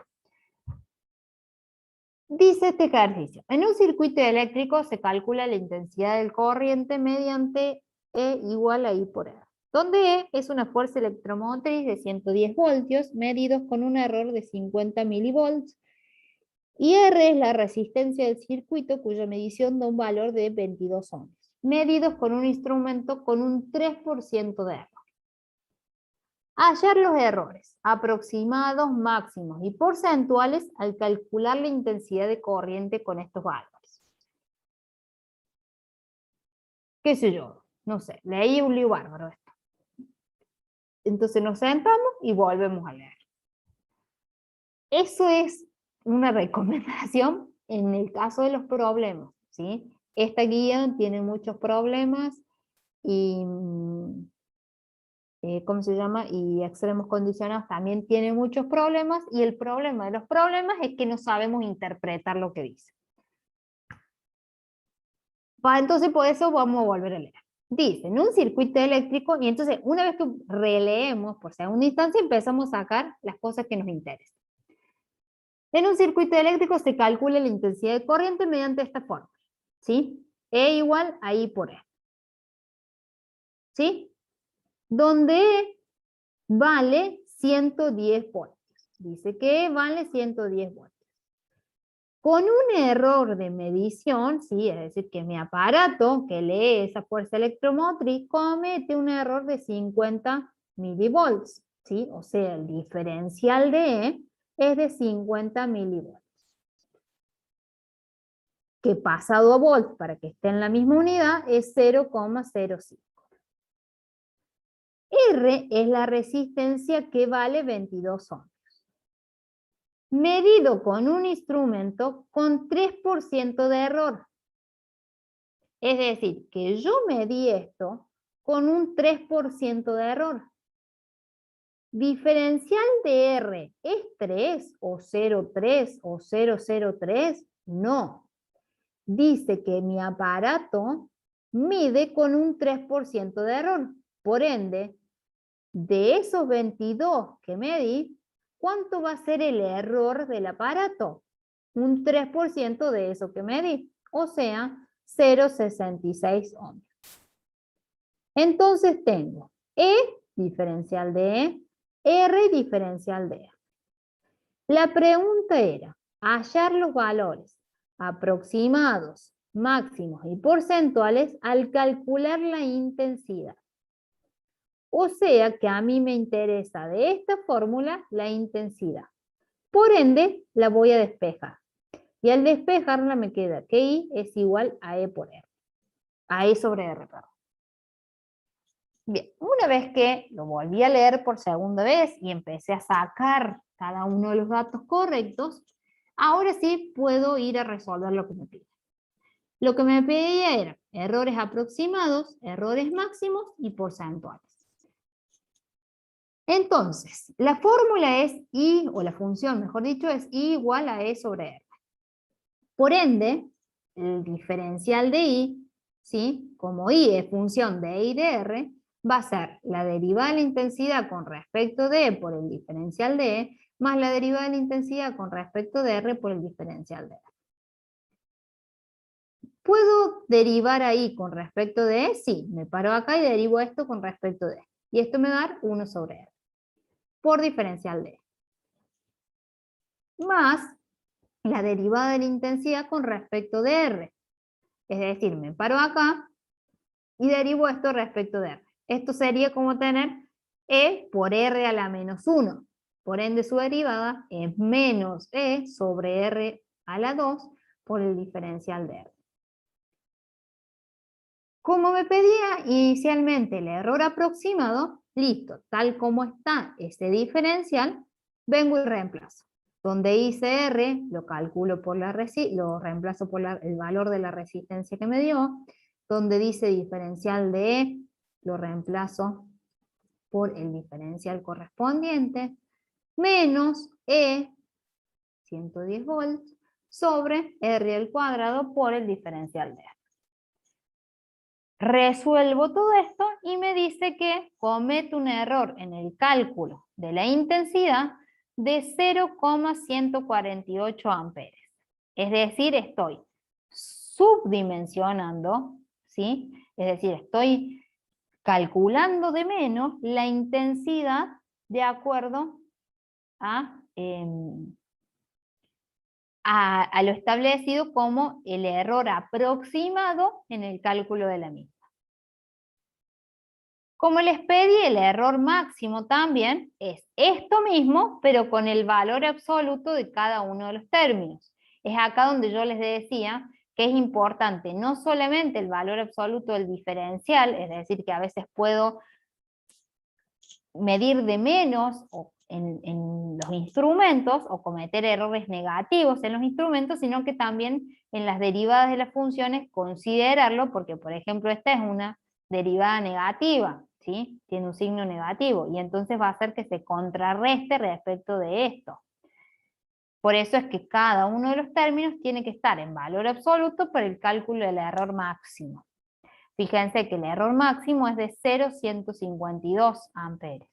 Dice este ejercicio, en un circuito eléctrico se calcula la intensidad del corriente mediante E igual a I por R, donde E es una fuerza electromotriz de 110 voltios medidos con un error de 50 milivolts Y R es la resistencia del circuito cuya medición da un valor de 22 ohms, medidos con un instrumento con un 3% de error. Hallar los errores aproximados, máximos y porcentuales al calcular la intensidad de corriente con estos valores. ¿Qué sé yo? No sé, leí un lío bárbaro esto. Entonces nos sentamos y volvemos a leer. Eso es una recomendación en el caso de los problemas, ¿sí? Esta guía tiene muchos problemas y ¿cómo se llama? Y extremos condicionados también tiene muchos problemas, y el problema de los problemas es que no sabemos interpretar lo que dice. Entonces por eso vamos a volver a leer. Dice, en un circuito eléctrico, y entonces una vez que releemos por segunda instancia empezamos a sacar las cosas que nos interesan. En un circuito eléctrico se calcula la intensidad de corriente mediante esta fórmula, ¿sí? E igual a I por E. ¿Sí? Donde E vale 110 voltios. Dice que E vale 110 voltios. Con un error de medición, ¿sí? Es decir, que mi aparato que lee esa fuerza electromotriz comete un error de 50 milivolts, ¿sí? O sea, el diferencial de E es de 50 milivolts. Que pasado a volts para que esté en la misma unidad es 0,05. R es la resistencia que vale 22 ohms. Medido con un instrumento con 3% de error. Es decir, que yo medí esto con un 3% de error. Diferencial de R, ¿es 3 o 0,3 o 0,03? No. Dice que mi aparato mide con un 3% de error. Por ende, de esos 22 que medí, ¿cuánto va a ser el error del aparato? Un 3% de eso que medí, o sea, 0,66 ohms. Entonces tengo E diferencial de E, R diferencial de E. La pregunta era hallar los valores aproximados, máximos y porcentuales al calcular la intensidad. O sea que a mí me interesa de esta fórmula la intensidad. Por ende, la voy a despejar. Y al despejarla me queda que I es igual a E por R. A E sobre R, perdón. Bien, una vez que lo volví a leer por segunda vez y empecé a sacar cada uno de los datos correctos, ahora sí puedo ir a resolver lo que me pide. Lo que me pedía era errores aproximados, errores máximos y porcentuales. Entonces, la fórmula es I, o la función, mejor dicho, es I igual a E sobre R. Por ende, el diferencial de I, ¿sí? Como I es función de E y de R, va a ser la derivada de la intensidad con respecto de E por el diferencial de E, más la derivada de la intensidad con respecto de R por el diferencial de R. ¿Puedo derivar ahí con respecto de E? Sí, me paro acá y derivo esto con respecto de E. Y esto me va a dar 1 sobre R. Por diferencial de E. Más la derivada de la intensidad con respecto de R. Es decir, me paro acá y derivo esto respecto de R. Esto sería como tener E por R a la menos 1. Por ende, su derivada es menos E sobre R a la 2 por el diferencial de R. Como me pedía inicialmente el error aproximado, listo, tal como está ese diferencial, vengo y reemplazo. Donde hice R, lo calculo por lo reemplazo por el valor de la resistencia que me dio. Donde dice diferencial de E, lo reemplazo por el diferencial correspondiente, menos E, 110 volts, sobre R al cuadrado por el diferencial de E. Resuelvo todo esto y me dice que comete un error en el cálculo de la intensidad de 0,148 amperes. Es decir, estoy subdimensionando, ¿sí? Es decir, estoy calculando de menos la intensidad de acuerdo a a lo establecido como el error aproximado en el cálculo de la misma. Como les pedí, el error máximo también es esto mismo, pero con el valor absoluto de cada uno de los términos. Es acá donde yo les decía que es importante no solamente el valor absoluto del diferencial, es decir, que a veces puedo medir de menos en los instrumentos o cometer errores negativos en los instrumentos, sino que también en las derivadas de las funciones considerarlo, porque por ejemplo esta es una derivada negativa, ¿sí? Tiene un signo negativo, y entonces va a hacer que se contrarreste respecto de esto. Por eso es que cada uno de los términos tiene que estar en valor absoluto para el cálculo del error máximo. Fíjense que el error máximo es de 0,152 amperes.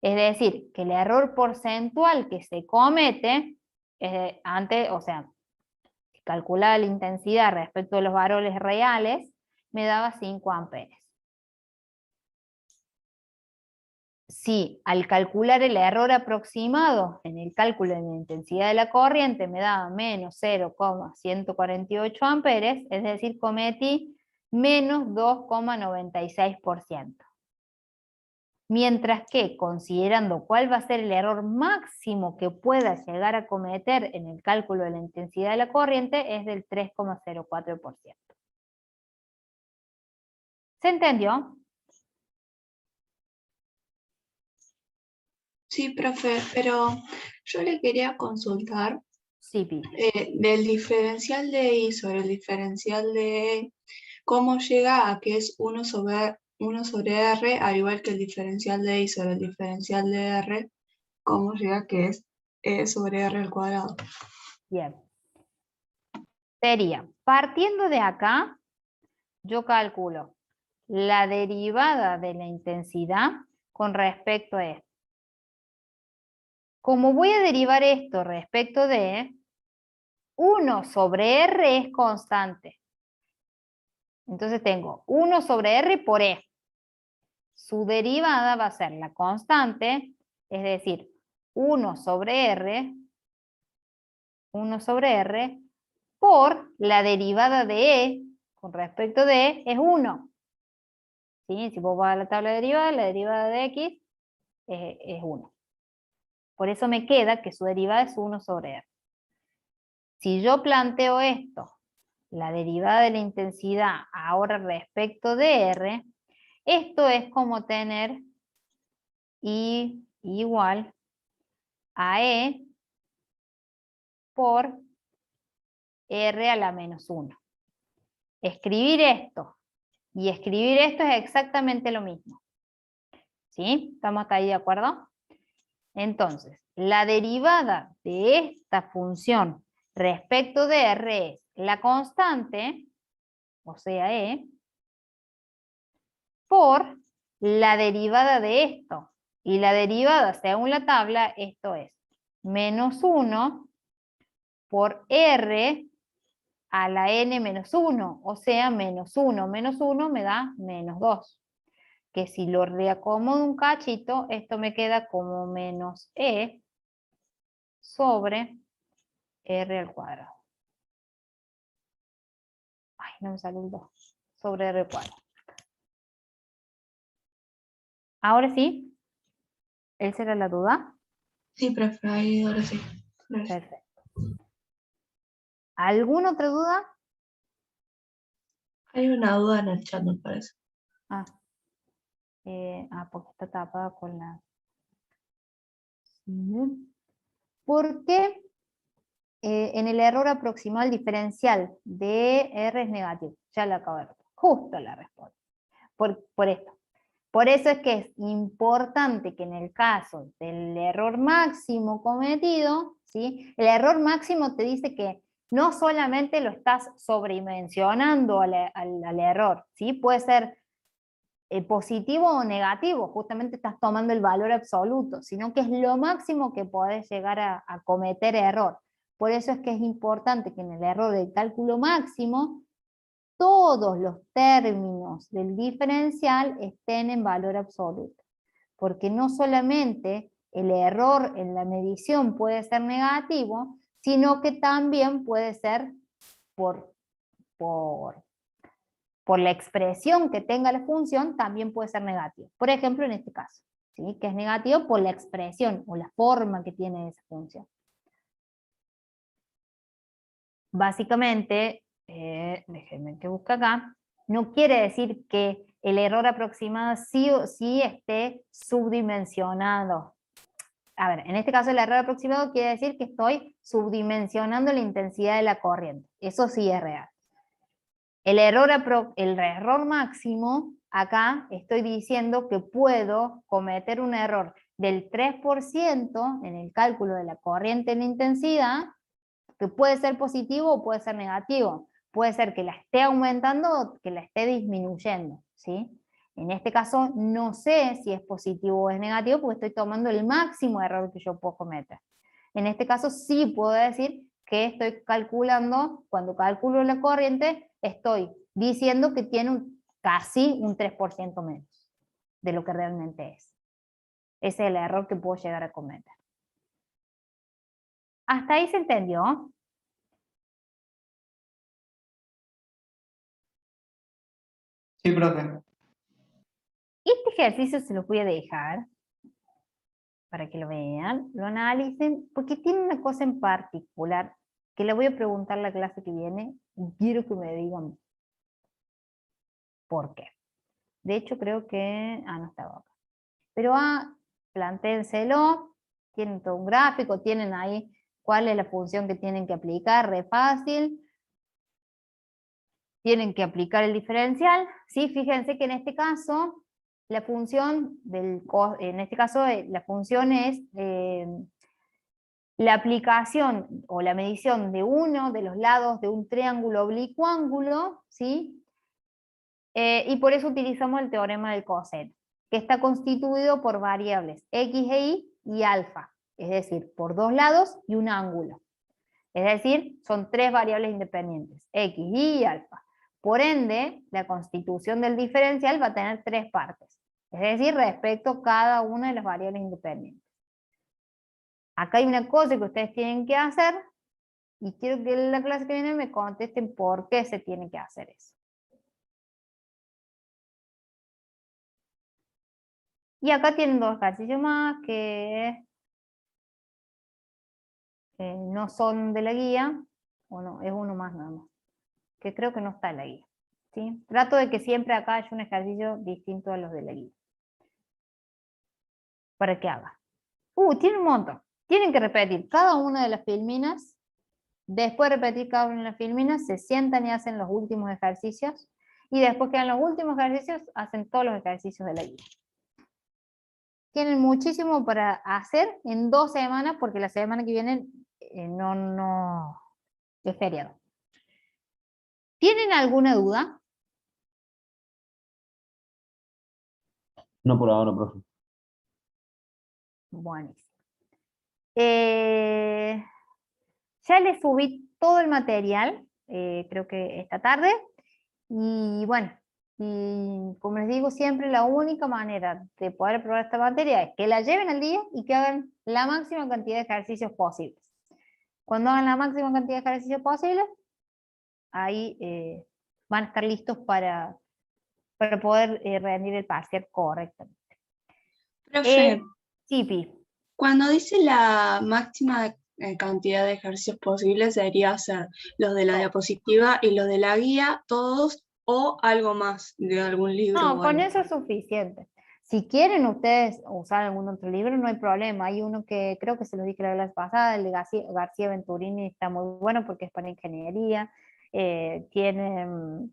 Es decir, que el error porcentual que se comete, o sea, si calculaba la intensidad respecto de los valores reales, me daba 5 amperes. Si al calcular el error aproximado en el cálculo de la intensidad de la corriente me daba menos 0,148 amperes, es decir, cometí menos 2,96%. Mientras que, considerando cuál va a ser el error máximo que pueda llegar a cometer en el cálculo de la intensidad de la corriente, es del 3,04%. ¿Se entendió? Sí, profe, pero yo le quería consultar Sí, Pi. del diferencial de I sobre el diferencial de E, ¿cómo llega a que es 1 sobre R, al igual que el diferencial de I sobre el diferencial de R, cómo llega a que es E sobre R al cuadrado? Bien. Sería, partiendo de acá, yo calculo la derivada de la intensidad con respecto a esto. Como voy a derivar esto respecto de 1 sobre R es constante. Entonces tengo 1 sobre R por E. Su derivada va a ser la constante, es decir, 1 sobre R por la derivada de E con respecto de E es 1. ¿Sí? Si vos vas a la tabla de derivadas, la derivada de X es 1. Por eso me queda que su derivada es 1 sobre R. Si yo planteo esto, la derivada de la intensidad ahora respecto de R, esto es como tener I igual a E por R a la menos 1. Escribir esto y escribir esto es exactamente lo mismo. ¿Sí? ¿Estamos hasta ahí de acuerdo? Entonces, la derivada de esta función respecto de R es la constante, o sea E, por la derivada de esto. Y la derivada, según la tabla, esto es menos 1 por R a la n menos 1, o sea, menos 1 me da menos 2. Que si lo reacomodo un cachito, esto me queda como menos E sobre R al cuadrado. Ay, no me salió el 2. Sobre R al cuadrado. Ahora sí, ¿esa era la duda? Sí, profe, ahí ahora sí. Gracias. Perfecto. ¿Alguna otra duda? Hay una duda en el chat, me parece. Porque está tapada con la... ¿Por qué en el error aproximado el diferencial de R es negativo? Ya lo acabo de responder. Justo la respuesta. Por esto. Por eso es que es importante que en el caso del error máximo cometido, ¿sí? El error máximo te dice que no solamente lo estás sobredimensionando al error, ¿sí? Puede ser positivo o negativo, justamente estás tomando el valor absoluto, sino que es lo máximo que podés llegar a cometer error. Por eso es que es importante que en el error del cálculo máximo todos los términos del diferencial estén en valor absoluto, porque no solamente el error en la medición puede ser negativo, sino que también puede ser por la expresión que tenga la función, también puede ser negativo. Por ejemplo, en este caso, ¿sí? Que es negativo por la expresión o la forma que tiene esa función. Básicamente, déjenme que busque acá, no quiere decir que el error aproximado sí o sí esté subdimensionado. A ver, en este caso el error aproximado quiere decir que estoy subdimensionando la intensidad de la corriente. Eso sí es real. El error máximo, acá estoy diciendo que puedo cometer un error del 3% en el cálculo de la corriente en intensidad, que puede ser positivo o puede ser negativo. Puede ser que la esté aumentando o que la esté disminuyendo, ¿sí? En este caso no sé si es positivo o es negativo porque estoy tomando el máximo error que yo puedo cometer. En este caso sí puedo decir que estoy calculando, cuando calculo la corriente, estoy diciendo que tiene casi un 3% menos de lo que realmente es. Ese es el error que puedo llegar a cometer. ¿Hasta ahí se entendió? Sí, profe. Este ejercicio se los voy a dejar para que lo vean, lo analicen, porque tiene una cosa en particular que le voy a preguntar la clase que viene y quiero que me digan por qué. De hecho creo que... no estaba acá. Pero plantéenselo, tienen todo un gráfico, tienen ahí cuál es la función que tienen que aplicar, re fácil. Tienen que aplicar el diferencial, ¿sí? Fíjense que en este caso, la función la función es la aplicación o la medición de uno de los lados de un triángulo oblicuo-ángulo, ¿sí? Y por eso utilizamos el teorema del coseno, que está constituido por variables x e y alfa, es decir, por dos lados y un ángulo. Es decir, son tres variables independientes, x, y alfa. Por ende, la constitución del diferencial va a tener tres partes, es decir, respecto a cada una de las variables independientes. Acá hay una cosa que ustedes tienen que hacer, y quiero que en la clase que viene me contesten por qué se tiene que hacer eso. Y acá tienen dos ejercicios más que no son de la guía, o no, es uno más nada más, que creo que no está en la guía. ¿Sí? Trato de que siempre acá haya un ejercicio distinto a los de la guía. Para que haga. Tiene un montón. Tienen que repetir cada una de las filminas. Después de repetir cada una de las filminas, se sientan y hacen los últimos ejercicios. Y después que hagan los últimos ejercicios, hacen todos los ejercicios de la guía. Tienen muchísimo para hacer en 2 semanas, porque la semana que viene no es feriado. ¿Tienen alguna duda? No por ahora, profe. Buenísimo. Ya les subí todo el material, creo que esta tarde. Y bueno, y como les digo siempre, la única manera de poder aprobar esta materia es que la lleven al día y que hagan la máxima cantidad de ejercicios posibles. Cuando hagan la máxima cantidad de ejercicios posibles, ahí van a estar listos para poder rendir el parcial correctamente. Profe, Sí, Pi. cuando dice la máxima cantidad de ejercicios posibles, debería ser los de la diapositiva y los de la guía, todos, o algo más de algún libro. No, o con algo. eso es suficiente. Si quieren ustedes usar algún otro libro, no hay problema. Hay uno que creo que se lo dije la vez pasada, el de García Venturini, está muy bueno porque es para ingeniería. Tiene,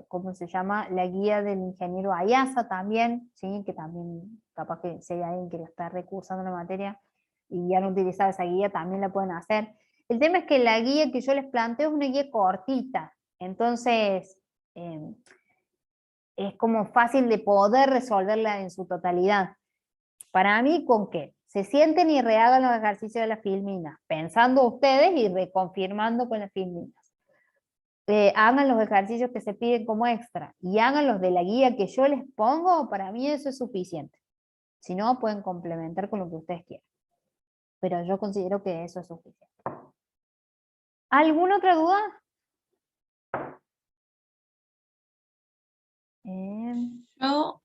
¿cómo se llama? La guía del ingeniero Ayasa también, ¿sí? Que también, capaz que si hay alguien que lo está recursando la materia y han utilizado esa guía, también la pueden hacer. El tema es que la guía que yo les planteo es una guía cortita, entonces es como fácil de poder resolverla en su totalidad. Para mí, ¿con qué? Se sienten y rehagan los ejercicios de las filminas, pensando ustedes y reconfirmando con las filminas. Hagan los ejercicios que se piden como extra y hagan los de la guía que yo les pongo, para mí eso es suficiente. Si no, pueden complementar con lo que ustedes quieran. pero yo considero que eso es suficiente. ¿Alguna otra duda? Yo